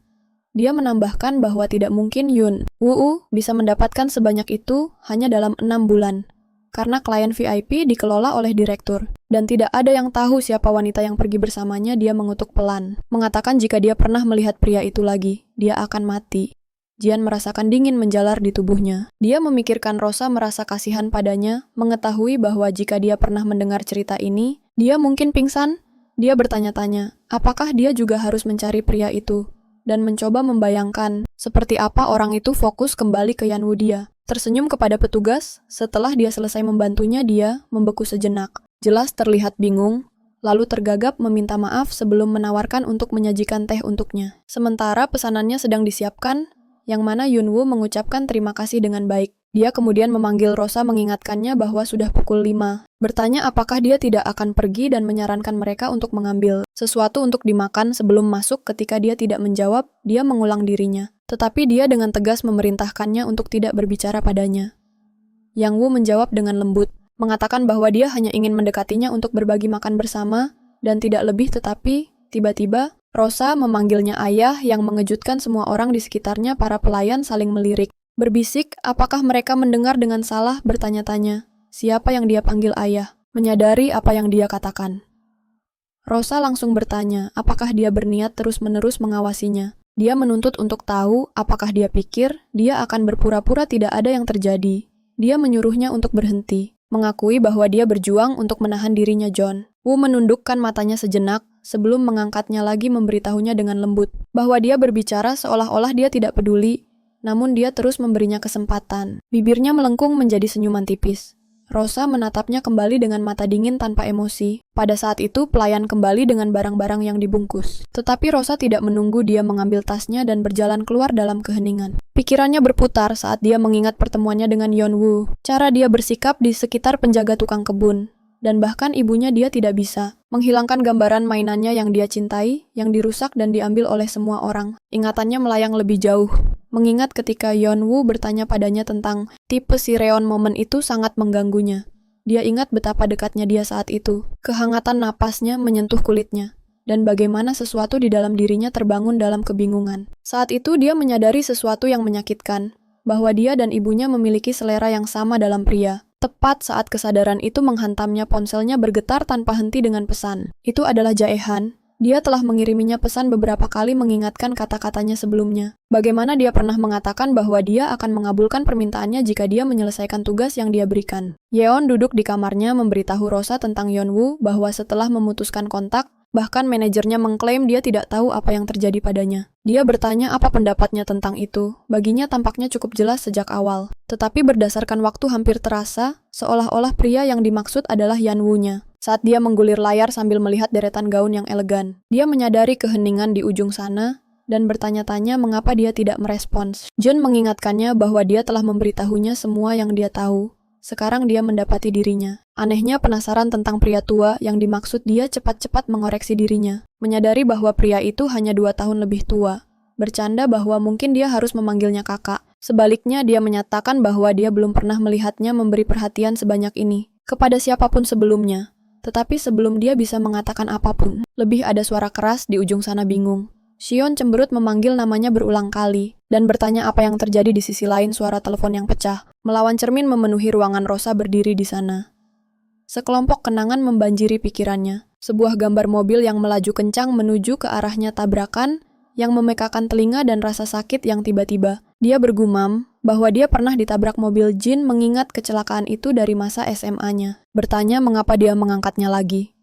Dia menambahkan bahwa tidak mungkin Yunwoo bisa mendapatkan sebanyak itu hanya dalam 6 bulan. Karena klien VIP dikelola oleh direktur. Dan tidak ada yang tahu siapa wanita yang pergi bersamanya. Dia mengutuk pelan, mengatakan jika dia pernah melihat pria itu lagi, dia akan mati. Jian merasakan dingin menjalar di tubuhnya. Dia memikirkan Rosa merasa kasihan padanya, mengetahui bahwa jika dia pernah mendengar cerita ini, dia mungkin pingsan. Dia bertanya-tanya, apakah dia juga harus mencari pria itu? Dan mencoba membayangkan seperti apa orang itu fokus kembali ke Yanwoo. Dia tersenyum kepada petugas. Setelah dia selesai membantunya, dia membeku sejenak. Jelas terlihat bingung, lalu tergagap meminta maaf sebelum menawarkan untuk menyajikan teh untuknya. Sementara pesanannya sedang disiapkan, yang mana Yunwoo mengucapkan terima kasih dengan baik. Dia kemudian memanggil Rosa mengingatkannya bahwa sudah pukul 5. Bertanya apakah dia tidak akan pergi dan menyarankan mereka untuk mengambil sesuatu untuk dimakan sebelum masuk. Ketika dia tidak menjawab, dia mengulang dirinya. Tetapi dia dengan tegas memerintahkannya untuk tidak berbicara padanya. Yang Woo menjawab dengan lembut, mengatakan bahwa dia hanya ingin mendekatinya untuk berbagi makan bersama, dan tidak lebih. Tetapi, tiba-tiba, Rosa memanggilnya ayah yang mengejutkan semua orang di sekitarnya. Para pelayan saling melirik. Berbisik, apakah mereka mendengar dengan salah? Bertanya-tanya. Siapa yang dia panggil ayah? Menyadari apa yang dia katakan. Rosa langsung bertanya, apakah dia berniat terus-menerus mengawasinya. Dia menuntut untuk tahu apakah dia pikir dia akan berpura-pura tidak ada yang terjadi. Dia menyuruhnya untuk berhenti, mengakui bahwa dia berjuang untuk menahan dirinya John. Woo menundukkan matanya sejenak sebelum mengangkatnya lagi, memberitahunya dengan lembut bahwa dia berbicara seolah-olah dia tidak peduli. Namun dia terus memberinya kesempatan. Bibirnya melengkung menjadi senyuman tipis. Rosa menatapnya kembali dengan mata dingin tanpa emosi. Pada saat itu, pelayan kembali dengan barang-barang yang dibungkus. Tetapi Rosa tidak menunggu, dia mengambil tasnya dan berjalan keluar dalam keheningan. Pikirannya berputar saat dia mengingat pertemuannya dengan Yunwoo. Cara dia bersikap di sekitar penjaga tukang kebun. Dan bahkan ibunya, dia tidak bisa menghilangkan gambaran mainannya yang dia cintai, yang dirusak dan diambil oleh semua orang. Ingatannya melayang lebih jauh. Mengingat ketika Yunwoo bertanya padanya tentang tipe si Reon, momen itu sangat mengganggunya. Dia ingat betapa dekatnya dia saat itu. Kehangatan napasnya menyentuh kulitnya. Dan bagaimana sesuatu di dalam dirinya terbangun dalam kebingungan. Saat itu dia menyadari sesuatu yang menyakitkan. Bahwa dia dan ibunya memiliki selera yang sama dalam pria. Tepat saat kesadaran itu menghantamnya, ponselnya bergetar tanpa henti dengan pesan. Itu adalah Jaehan. Dia telah mengiriminya pesan beberapa kali, mengingatkan kata-katanya sebelumnya. Bagaimana dia pernah mengatakan bahwa dia akan mengabulkan permintaannya jika dia menyelesaikan tugas yang dia berikan. Yeon duduk di kamarnya memberitahu Rosa tentang Yunwoo bahwa setelah memutuskan kontak, bahkan manajernya mengklaim dia tidak tahu apa yang terjadi padanya. Dia bertanya apa pendapatnya tentang itu. Baginya tampaknya cukup jelas sejak awal. Tetapi berdasarkan waktu hampir terasa, seolah-olah pria yang dimaksud adalah Yunwoo-nya. Saat dia menggulir layar sambil melihat deretan gaun yang elegan, dia menyadari keheningan di ujung sana dan bertanya-tanya mengapa dia tidak merespons. Jun mengingatkannya bahwa dia telah memberitahunya semua yang dia tahu. Sekarang dia mendapati dirinya. Anehnya penasaran tentang pria tua yang dimaksud, dia cepat-cepat mengoreksi dirinya. Menyadari bahwa pria itu hanya 2 tahun lebih tua. Bercanda bahwa mungkin dia harus memanggilnya kakak. Sebaliknya dia menyatakan bahwa dia belum pernah melihatnya memberi perhatian sebanyak ini kepada siapapun sebelumnya. Tetapi sebelum dia bisa mengatakan apapun, lebih ada suara keras di ujung sana bingung. Xion cemberut memanggil namanya berulang kali, dan bertanya apa yang terjadi. Di sisi lain suara telepon yang pecah melawan cermin memenuhi ruangan. Rosa berdiri di sana. Sekelompok kenangan membanjiri pikirannya. Sebuah gambar mobil yang melaju kencang menuju ke arahnya, tabrakan yang memekakan telinga dan rasa sakit yang tiba-tiba. Dia bergumam bahwa dia pernah ditabrak mobil Jin, mengingat kecelakaan itu dari masa SMA-nya. Bertanya mengapa dia mengangkatnya lagi.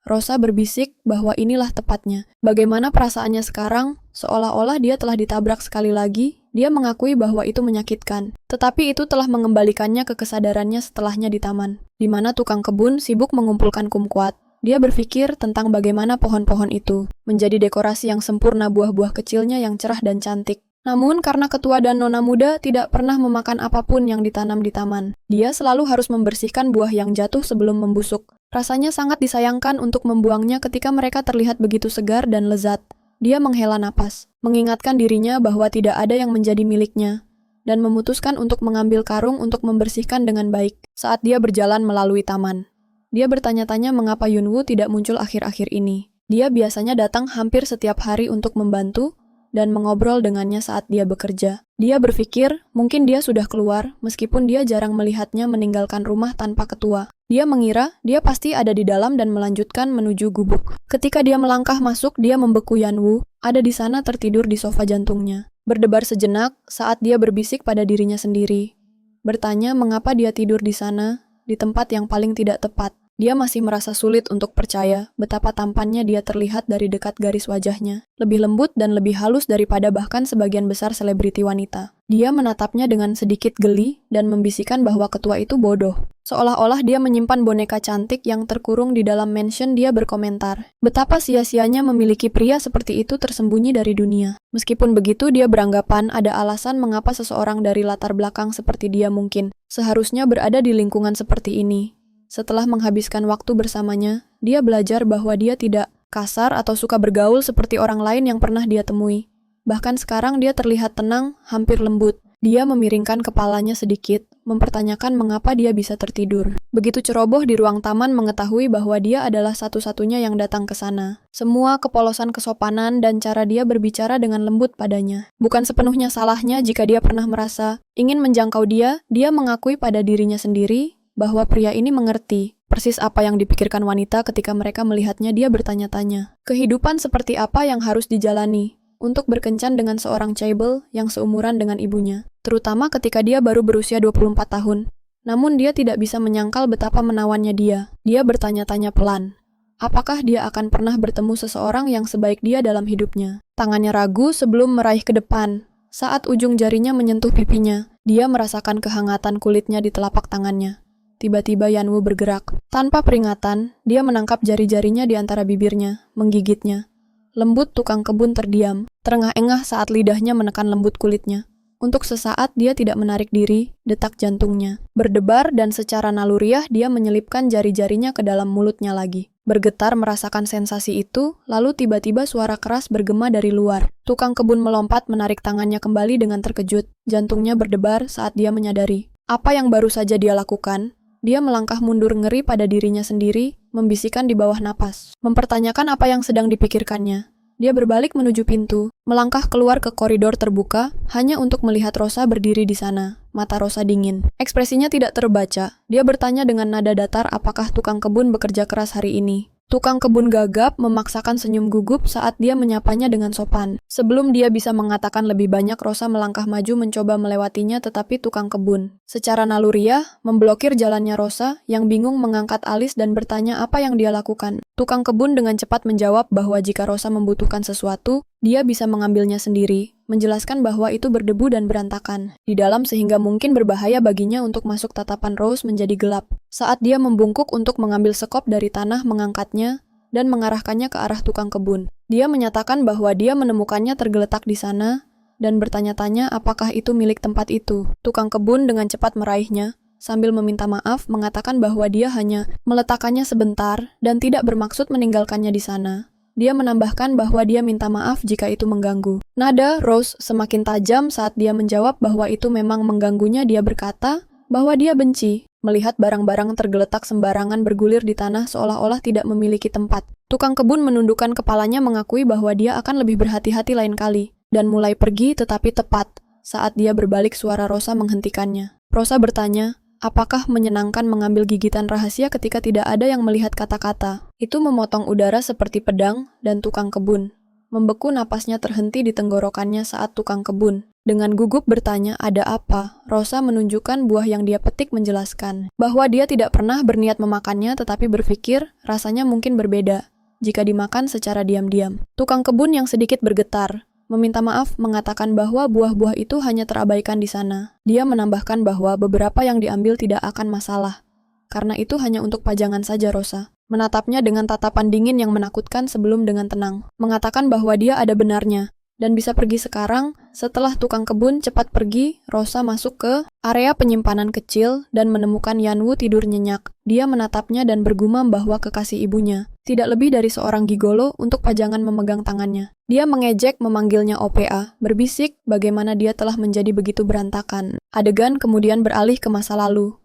Rosa berbisik bahwa inilah tepatnya. Bagaimana perasaannya sekarang? Seolah-olah dia telah ditabrak sekali lagi. Dia mengakui bahwa itu menyakitkan. Tetapi itu telah mengembalikannya ke kesadarannya setelahnya di taman, di mana tukang kebun sibuk mengumpulkan kumquat. Dia berpikir tentang bagaimana pohon-pohon itu menjadi dekorasi yang sempurna, buah-buah kecilnya yang cerah dan cantik. Namun karena ketua dan nona muda tidak pernah memakan apapun yang ditanam di taman, dia selalu harus membersihkan buah yang jatuh sebelum membusuk. Rasanya sangat disayangkan untuk membuangnya ketika mereka terlihat begitu segar dan lezat. Dia menghela napas, mengingatkan dirinya bahwa tidak ada yang menjadi miliknya, dan memutuskan untuk mengambil karung untuk membersihkan dengan baik saat dia berjalan melalui taman. Dia bertanya-tanya mengapa Yunwoo tidak muncul akhir-akhir ini. Dia biasanya datang hampir setiap hari untuk membantu dan mengobrol dengannya saat dia bekerja. Dia berpikir mungkin dia sudah keluar, meskipun dia jarang melihatnya meninggalkan rumah tanpa ketua. Dia mengira dia pasti ada di dalam dan melanjutkan menuju gubuk. Ketika dia melangkah masuk, dia membeku. Yunwoo ada di sana tertidur di sofa jantungnya. Berdebar sejenak saat dia berbisik pada dirinya sendiri. Bertanya mengapa dia tidur di sana, di tempat yang paling tidak tepat. Dia masih merasa sulit untuk percaya betapa tampannya dia terlihat dari dekat garis wajahnya, lebih lembut dan lebih halus daripada bahkan sebagian besar selebriti wanita. Dia menatapnya dengan sedikit geli dan membisikkan bahwa ketua itu bodoh. Seolah-olah dia menyimpan boneka cantik yang terkurung di dalam mansion. Dia berkomentar, betapa sia-sianya memiliki pria seperti itu tersembunyi dari dunia. Meskipun begitu, dia beranggapan ada alasan mengapa seseorang dari latar belakang seperti dia mungkin seharusnya berada di lingkungan seperti ini. Setelah menghabiskan waktu bersamanya, dia belajar bahwa dia tidak kasar atau suka bergaul seperti orang lain yang pernah dia temui. Bahkan sekarang dia terlihat tenang, hampir lembut. Dia memiringkan kepalanya sedikit, mempertanyakan mengapa dia bisa tertidur. Begitu ceroboh di ruang taman mengetahui bahwa dia adalah satu-satunya yang datang ke sana. Semua kepolosan kesopanan dan cara dia berbicara dengan lembut padanya. Bukan sepenuhnya salahnya jika dia pernah merasa ingin menjangkau dia mengakui pada dirinya sendiri bahwa pria ini mengerti persis apa yang dipikirkan wanita ketika mereka melihatnya. Dia bertanya-tanya, kehidupan seperti apa yang harus dijalani untuk berkencan dengan seorang cable yang seumuran dengan ibunya, terutama ketika dia baru berusia 24 tahun. Namun dia tidak bisa menyangkal betapa menawannya dia. Dia bertanya-tanya pelan, apakah dia akan pernah bertemu seseorang yang sebaik dia dalam hidupnya? Tangannya ragu sebelum meraih ke depan. Saat ujung jarinya menyentuh pipinya, dia merasakan kehangatan kulitnya di telapak tangannya. Tiba-tiba Yanwu bergerak. Tanpa peringatan, dia menangkap jari-jarinya di antara bibirnya, menggigitnya. Lembut tukang kebun terdiam, terengah-engah saat lidahnya menekan lembut kulitnya. Untuk sesaat dia tidak menarik diri, detak jantungnya berdebar dan secara naluriah dia menyelipkan jari-jarinya ke dalam mulutnya lagi. Bergetar merasakan sensasi itu, lalu tiba-tiba suara keras bergema dari luar. Tukang kebun melompat menarik tangannya kembali dengan terkejut. Jantungnya berdebar saat dia menyadari apa yang baru saja dia lakukan. Dia melangkah mundur ngeri pada dirinya sendiri, membisikkan di bawah napas, mempertanyakan apa yang sedang dipikirkannya. Dia berbalik menuju pintu, melangkah keluar ke koridor terbuka, hanya untuk melihat Rosa berdiri di sana. Mata Rosa dingin. Ekspresinya tidak terbaca. Dia bertanya dengan nada datar apakah tukang kebun bekerja keras hari ini. Tukang kebun gagap memaksakan senyum gugup saat dia menyapanya dengan sopan. Sebelum dia bisa mengatakan lebih banyak, Rosa melangkah maju mencoba melewatinya, tetapi tukang kebun secara naluriah memblokir jalannya Rosa yang bingung mengangkat alis dan bertanya apa yang dia lakukan. Tukang kebun dengan cepat menjawab bahwa jika Rosa membutuhkan sesuatu, dia bisa mengambilnya sendiri, menjelaskan bahwa itu berdebu dan berantakan di dalam sehingga mungkin berbahaya baginya untuk masuk. Tatapan Rose menjadi gelap saat dia membungkuk untuk mengambil sekop dari tanah, mengangkatnya, dan mengarahkannya ke arah tukang kebun. Dia menyatakan bahwa dia menemukannya tergeletak di sana, dan bertanya-tanya apakah itu milik tempat itu. Tukang kebun dengan cepat meraihnya, sambil meminta maaf, mengatakan bahwa dia hanya meletakkannya sebentar, dan tidak bermaksud meninggalkannya di sana. Dia menambahkan bahwa dia minta maaf jika itu mengganggu. Nada Rose semakin tajam saat dia menjawab bahwa itu memang mengganggunya. Dia berkata bahwa dia benci melihat barang-barang tergeletak sembarangan bergulir di tanah seolah-olah tidak memiliki tempat. Tukang kebun menundukkan kepalanya mengakui bahwa dia akan lebih berhati-hati lain kali, dan mulai pergi, tetapi tepat saat dia berbalik suara Rosa menghentikannya. Rosa bertanya, apakah menyenangkan mengambil gigitan rahasia ketika tidak ada yang melihat kata-kata? Itu memotong udara seperti pedang, dan tukang kebun membeku, napasnya terhenti di tenggorokannya saat tukang kebun dengan gugup bertanya, ada apa? Rosa menunjukkan buah yang dia petik, menjelaskan bahwa dia tidak pernah berniat memakannya, tetapi berpikir rasanya mungkin berbeda jika dimakan secara diam-diam. Tukang kebun yang sedikit bergetar meminta maaf, mengatakan bahwa buah-buah itu hanya terabaikan di sana. Dia menambahkan bahwa beberapa yang diambil tidak akan masalah, karena itu hanya untuk pajangan saja. Rosa menatapnya dengan tatapan dingin yang menakutkan sebelum dengan tenang mengatakan bahwa dia ada benarnya dan bisa pergi sekarang. Setelah tukang kebun cepat pergi, Rosa masuk ke area penyimpanan kecil dan menemukan Yanwu tidur nyenyak. Dia menatapnya dan bergumam bahwa kekasih ibunya tidak lebih dari seorang gigolo untuk pajangan memegang tangannya. Dia mengejek memanggilnya OPA, berbisik bagaimana dia telah menjadi begitu berantakan. Adegan kemudian beralih ke masa lalu.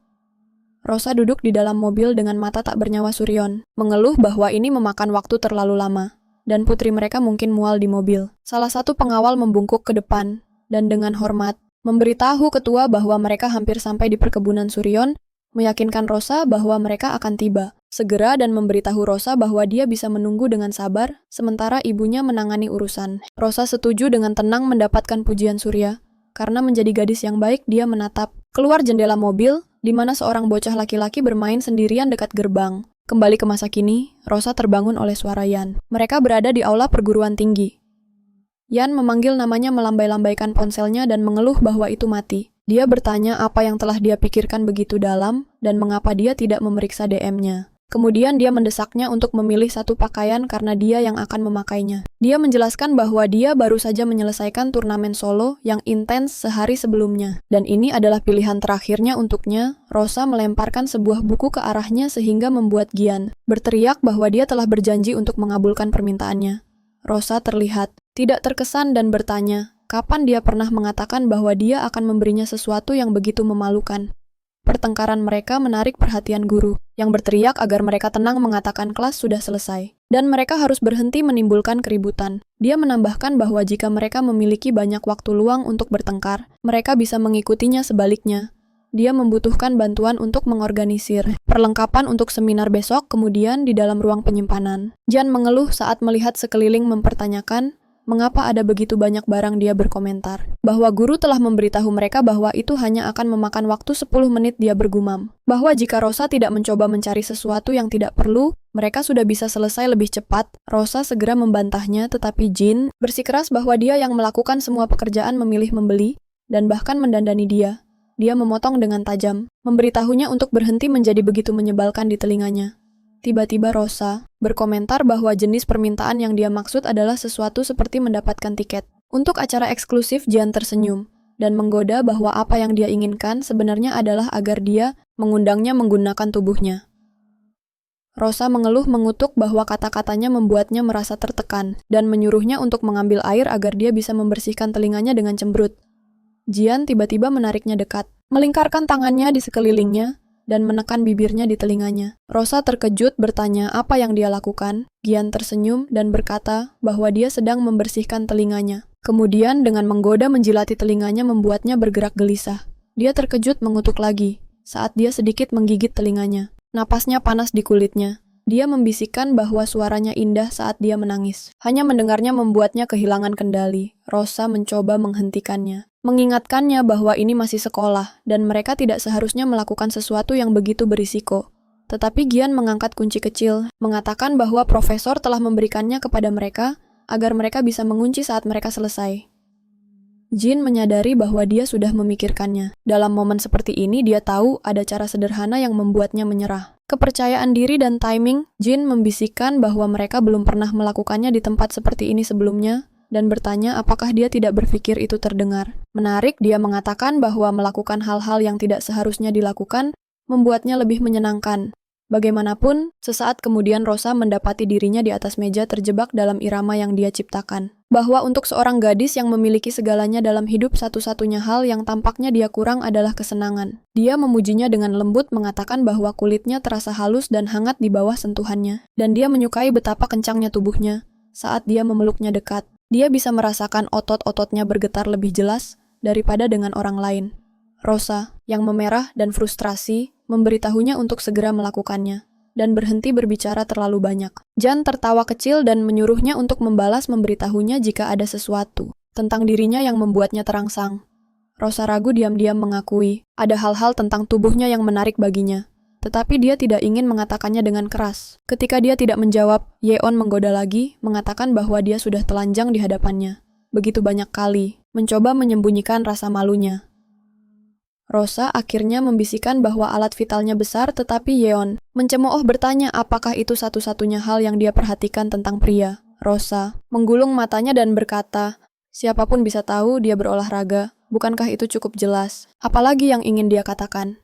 Rosa duduk di dalam mobil dengan mata tak bernyawa Suryon, mengeluh bahwa ini memakan waktu terlalu lama, dan putri mereka mungkin mual di mobil. Salah satu pengawal membungkuk ke depan, dan dengan hormat, memberitahu ketua bahwa mereka hampir sampai di perkebunan Suryon, meyakinkan Rosa bahwa mereka akan tiba segera dan memberitahu Rosa bahwa dia bisa menunggu dengan sabar, sementara ibunya menangani urusan. Rosa setuju dengan tenang mendapatkan pujian Surya. Karena menjadi gadis yang baik, dia menatap keluar jendela mobil, di mana seorang bocah laki-laki bermain sendirian dekat gerbang. Kembali ke masa kini, Rosa terbangun oleh suara Yan. Mereka berada di aula perguruan tinggi. Yan memanggil namanya melambai-lambaikan ponselnya dan mengeluh bahwa itu mati. Dia bertanya apa yang telah dia pikirkan begitu dalam dan mengapa dia tidak memeriksa DM-nya. Kemudian dia mendesaknya untuk memilih satu pakaian karena dia yang akan memakainya. Dia menjelaskan bahwa dia baru saja menyelesaikan turnamen solo yang intens sehari sebelumnya. Dan ini adalah pilihan terakhirnya untuknya. Rosa melemparkan sebuah buku ke arahnya sehingga membuat Gian berteriak bahwa dia telah berjanji untuk mengabulkan permintaannya. Rosa terlihat tidak terkesan dan bertanya, kapan dia pernah mengatakan bahwa dia akan memberinya sesuatu yang begitu memalukan. Pertengkaran mereka menarik perhatian guru, yang berteriak agar mereka tenang mengatakan kelas sudah selesai, dan mereka harus berhenti menimbulkan keributan. Dia menambahkan bahwa jika mereka memiliki banyak waktu luang untuk bertengkar, mereka bisa mengikutinya sebaliknya. Dia membutuhkan bantuan untuk mengorganisir perlengkapan untuk seminar besok, kemudian di dalam ruang penyimpanan. Jan mengeluh saat melihat sekeliling mempertanyakan, mengapa ada begitu banyak barang. Dia berkomentar bahwa guru telah memberitahu mereka bahwa itu hanya akan memakan waktu 10 menit. Dia bergumam bahwa jika Rosa tidak mencoba mencari sesuatu yang tidak perlu, mereka sudah bisa selesai lebih cepat. Rosa segera membantahnya, tetapi Jin bersikeras bahwa dia yang melakukan semua pekerjaan, memilih membeli, dan bahkan mendandani dia. Dia memotong dengan tajam, memberitahunya untuk berhenti menjadi begitu menyebalkan di telinganya. Tiba-tiba Rosa berkomentar bahwa jenis permintaan yang dia maksud adalah sesuatu seperti mendapatkan tiket. Untuk acara eksklusif, Jian tersenyum dan menggoda bahwa apa yang dia inginkan sebenarnya adalah agar dia mengundangnya menggunakan tubuhnya. Rosa mengeluh mengutuk bahwa kata-katanya membuatnya merasa tertekan dan menyuruhnya untuk mengambil air agar dia bisa membersihkan telinganya dengan cemberut. Jian tiba-tiba menariknya dekat, melingkarkan tangannya di sekelilingnya, dan menekan bibirnya di telinganya. Rosa terkejut bertanya apa yang dia lakukan. Gian tersenyum dan berkata bahwa dia sedang membersihkan telinganya. Kemudian dengan menggoda menjilati telinganya membuatnya bergerak gelisah. Dia terkejut mengutuk lagi saat dia sedikit menggigit telinganya. Napasnya panas di kulitnya. Dia membisikkan bahwa suaranya indah saat dia menangis. Hanya mendengarnya membuatnya kehilangan kendali. Rosa mencoba menghentikannya, mengingatkannya bahwa ini masih sekolah dan mereka tidak seharusnya melakukan sesuatu yang begitu berisiko. Tetapi Gian mengangkat kunci kecil, mengatakan bahwa profesor telah memberikannya kepada mereka agar mereka bisa mengunci saat mereka selesai. Jin menyadari bahwa dia sudah memikirkannya. Dalam momen seperti ini dia tahu ada cara sederhana yang membuatnya menyerah. Kepercayaan diri dan timing. Jin membisikkan bahwa mereka belum pernah melakukannya di tempat seperti ini sebelumnya, dan bertanya apakah dia tidak berpikir itu terdengar. Menarik, dia mengatakan bahwa melakukan hal-hal yang tidak seharusnya dilakukan membuatnya lebih menyenangkan. Bagaimanapun, sesaat kemudian Rosa mendapati dirinya di atas meja terjebak dalam irama yang dia ciptakan. Bahwa untuk seorang gadis yang memiliki segalanya dalam hidup, satu-satunya hal yang tampaknya dia kurang adalah kesenangan. Dia memujinya dengan lembut, mengatakan bahwa kulitnya terasa halus dan hangat di bawah sentuhannya. Dan dia menyukai betapa kencangnya tubuhnya saat dia memeluknya dekat. Dia bisa merasakan otot-ototnya bergetar lebih jelas daripada dengan orang lain. Rosa, yang memerah dan frustrasi, memberitahunya untuk segera melakukannya, dan berhenti berbicara terlalu banyak. Jan tertawa kecil dan menyuruhnya untuk membalas memberitahunya jika ada sesuatu tentang dirinya yang membuatnya terangsang. Rosa ragu diam-diam mengakui, ada hal-hal tentang tubuhnya yang menarik baginya. Tetapi dia tidak ingin mengatakannya dengan keras. Ketika dia tidak menjawab, Yeon menggoda lagi, mengatakan bahwa dia sudah telanjang di hadapannya. Begitu banyak kali, mencoba menyembunyikan rasa malunya. Rosa akhirnya membisikkan bahwa alat vitalnya besar, tetapi Yeon mencemooh bertanya apakah itu satu-satunya hal yang dia perhatikan tentang pria. Rosa menggulung matanya dan berkata, siapapun bisa tahu dia berolahraga, bukankah itu cukup jelas? Apalagi yang ingin dia katakan?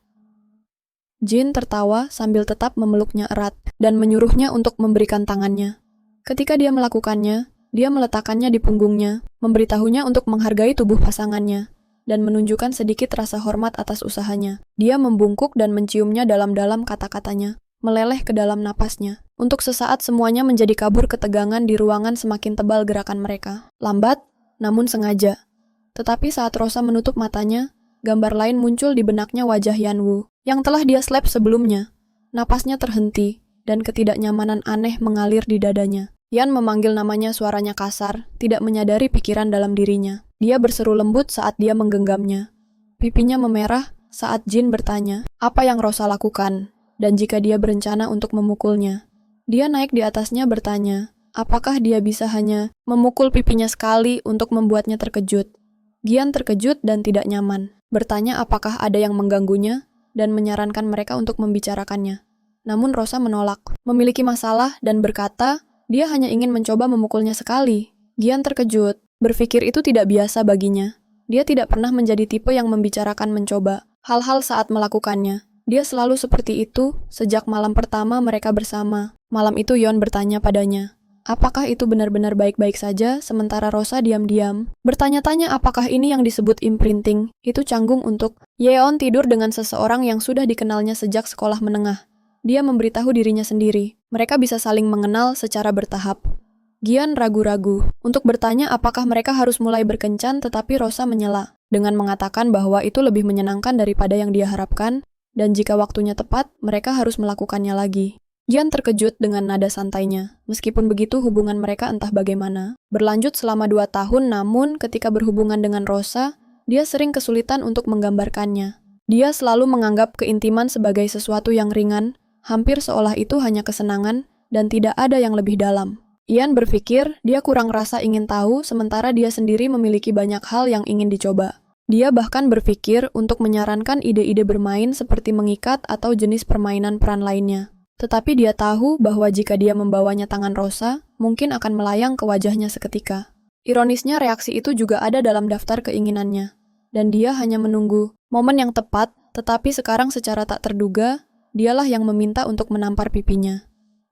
Jin tertawa sambil tetap memeluknya erat dan menyuruhnya untuk memberikan tangannya. Ketika dia melakukannya, dia meletakkannya di punggungnya, memberitahunya untuk menghargai tubuh pasangannya, dan menunjukkan sedikit rasa hormat atas usahanya. Dia membungkuk dan menciumnya dalam-dalam, kata-katanya meleleh ke dalam napasnya. Untuk sesaat semuanya menjadi kabur ketegangan di ruangan, semakin tebal gerakan mereka. Lambat, namun sengaja. Tetapi saat Rosa menutup matanya, gambar lain muncul di benaknya, wajah Yanwoo yang telah dia slap sebelumnya. Napasnya terhenti, dan ketidaknyamanan aneh mengalir di dadanya. Yan memanggil namanya, suaranya kasar, tidak menyadari pikiran dalam dirinya. Dia berseru lembut saat dia menggenggamnya. Pipinya memerah saat Jin bertanya, apa yang Rosa lakukan? dan jika dia berencana untuk memukulnya. Dia naik di atasnya bertanya, apakah dia bisa hanya memukul pipinya sekali untuk membuatnya terkejut. Gian terkejut dan tidak nyaman, bertanya apakah ada yang mengganggunya, dan menyarankan mereka untuk membicarakannya. Namun Rosa menolak, memiliki masalah dan berkata, dia hanya ingin mencoba memukulnya sekali. Gian terkejut, berpikir itu tidak biasa baginya. Dia tidak pernah menjadi tipe yang membicarakan mencoba hal-hal saat melakukannya. Dia selalu seperti itu sejak malam pertama mereka bersama. Malam itu Yeon bertanya padanya, apakah itu benar-benar baik-baik saja, sementara Rosa diam-diam bertanya-tanya apakah ini yang disebut imprinting. Itu canggung untuk Yeon tidur dengan seseorang yang sudah dikenalnya sejak sekolah menengah. Dia memberitahu dirinya sendiri, mereka bisa saling mengenal secara bertahap. Gian ragu-ragu untuk bertanya apakah mereka harus mulai berkencan, tetapi Rosa menyela dengan mengatakan bahwa itu lebih menyenangkan daripada yang dia harapkan, dan jika waktunya tepat, mereka harus melakukannya lagi. Gian terkejut dengan nada santainya. Meskipun begitu, hubungan mereka entah bagaimana berlanjut selama 2 tahun, namun ketika berhubungan dengan Rosa, dia sering kesulitan untuk menggambarkannya. Dia selalu menganggap keintiman sebagai sesuatu yang ringan, hampir seolah itu hanya kesenangan, dan tidak ada yang lebih dalam. Ian berpikir dia kurang rasa ingin tahu, sementara dia sendiri memiliki banyak hal yang ingin dicoba. Dia bahkan berpikir untuk menyarankan ide-ide bermain seperti mengikat atau jenis permainan peran lainnya. Tetapi dia tahu bahwa jika dia membawanya tangan Rosa, mungkin akan melayang ke wajahnya seketika. Ironisnya reaksi itu juga ada dalam daftar keinginannya. Dan dia hanya menunggu momen yang tepat, tetapi sekarang secara tak terduga, dialah yang meminta untuk menampar pipinya.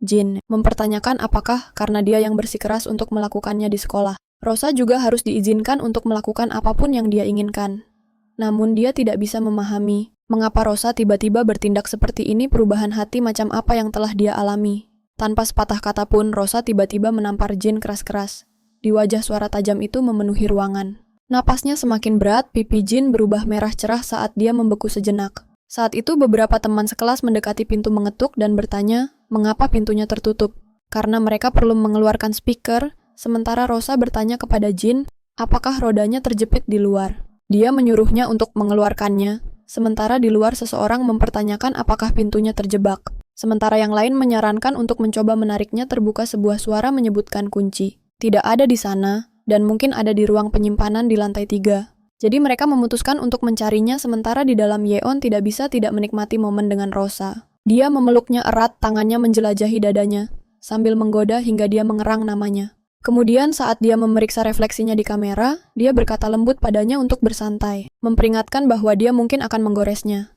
Jin mempertanyakan apakah karena dia yang bersikeras untuk melakukannya di sekolah. Rosa juga harus diizinkan untuk melakukan apapun yang dia inginkan. Namun dia tidak bisa memahami mengapa Rosa tiba-tiba bertindak seperti ini. Perubahan hati macam apa yang telah dia alami. Tanpa sepatah kata pun, Rosa tiba-tiba menampar Jin keras-keras. Di wajah suara tajam itu memenuhi ruangan. Napasnya semakin berat, pipi Jin berubah merah cerah saat dia membeku sejenak. Saat itu beberapa teman sekelas mendekati pintu mengetuk dan bertanya, mengapa pintunya tertutup? Karena mereka perlu mengeluarkan speaker, sementara Rosa bertanya kepada Jin, apakah rodanya terjepit di luar. Dia menyuruhnya untuk mengeluarkannya, sementara di luar seseorang mempertanyakan apakah pintunya terjebak. Sementara yang lain menyarankan untuk mencoba menariknya. Terbuka sebuah suara menyebutkan kunci. Tidak ada di sana, dan mungkin ada di ruang penyimpanan di lantai 3. Jadi mereka memutuskan untuk mencarinya, sementara di dalam Yeon tidak bisa tidak menikmati momen dengan Rosa. Dia memeluknya erat, tangannya menjelajahi dadanya, sambil menggoda hingga dia mengerang namanya. Kemudian saat dia memeriksa refleksinya di kamera, dia berkata lembut padanya untuk bersantai, memperingatkan bahwa dia mungkin akan menggoresnya.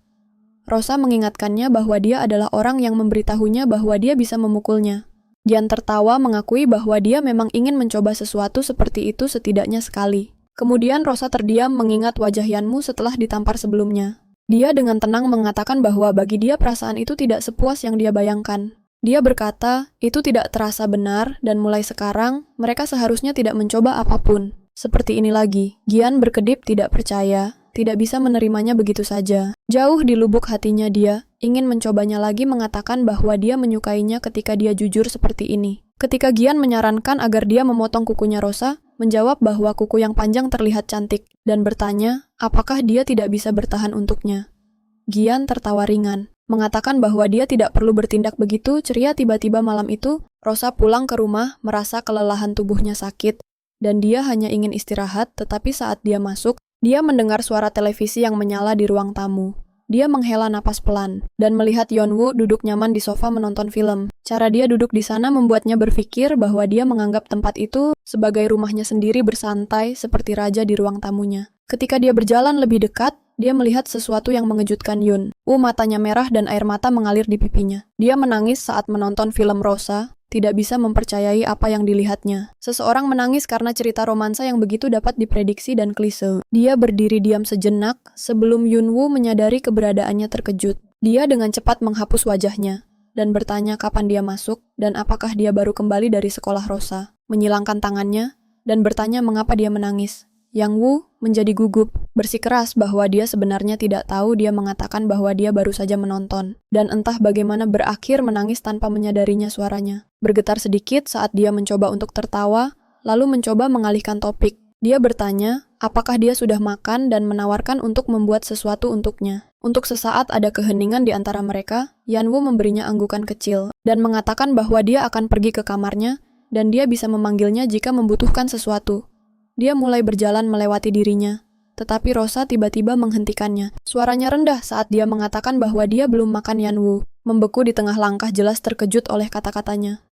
Rosa mengingatkannya bahwa dia adalah orang yang memberitahunya bahwa dia bisa memukulnya. Gian tertawa mengakui bahwa dia memang ingin mencoba sesuatu seperti itu setidaknya sekali. Kemudian Rosa terdiam mengingat wajah Yanmu setelah ditampar sebelumnya. Dia dengan tenang mengatakan bahwa bagi dia perasaan itu tidak sepuas yang dia bayangkan. Dia berkata, itu tidak terasa benar dan mulai sekarang, mereka seharusnya tidak mencoba apapun. Seperti ini lagi, Gian berkedip tidak percaya, tidak bisa menerimanya begitu saja. Jauh di lubuk hatinya dia, ingin mencobanya lagi mengatakan bahwa dia menyukainya ketika dia jujur seperti ini. Ketika Gian menyarankan agar dia memotong kukunya Rosa, menjawab bahwa kuku yang panjang terlihat cantik, dan bertanya, apakah dia tidak bisa bertahan untuknya. Gian tertawa ringan, mengatakan bahwa dia tidak perlu bertindak begitu ceria. Tiba-tiba malam itu, Rosa pulang ke rumah, merasa kelelahan tubuhnya sakit, dan dia hanya ingin istirahat, tetapi saat dia masuk, dia mendengar suara televisi yang menyala di ruang tamu. Dia menghela napas pelan, dan melihat Yeonwoo duduk nyaman di sofa menonton film. Cara dia duduk di sana membuatnya berpikir bahwa dia menganggap tempat itu sebagai rumahnya sendiri, bersantai seperti raja di ruang tamunya. Ketika dia berjalan lebih dekat, dia melihat sesuatu yang mengejutkan Yun. Matanya merah dan air mata mengalir di pipinya. Dia menangis saat menonton film Rosa, tidak bisa mempercayai apa yang dilihatnya. Seseorang menangis karena cerita romansa yang begitu dapat diprediksi dan klise. Dia berdiri diam sejenak sebelum Yunwoo menyadari keberadaannya terkejut. Dia dengan cepat menghapus wajahnya dan bertanya kapan dia masuk dan apakah dia baru kembali dari sekolah Rosa. Menyilangkan tangannya dan bertanya mengapa dia menangis. Yang Woo menjadi gugup, bersikeras bahwa dia sebenarnya tidak tahu. Dia mengatakan bahwa dia baru saja menonton, dan entah bagaimana berakhir menangis tanpa menyadarinya. Suaranya bergetar sedikit saat dia mencoba untuk tertawa, lalu mencoba mengalihkan topik. Dia bertanya, apakah dia sudah makan dan menawarkan untuk membuat sesuatu untuknya. Untuk sesaat ada keheningan di antara mereka, Yanwu memberinya anggukan kecil dan mengatakan bahwa dia akan pergi ke kamarnya dan dia bisa memanggilnya jika membutuhkan sesuatu. Dia mulai berjalan melewati dirinya, tetapi Rosa tiba-tiba menghentikannya. Suaranya rendah saat dia mengatakan bahwa dia belum makan Yanwu, membeku di tengah langkah jelas terkejut oleh kata-katanya.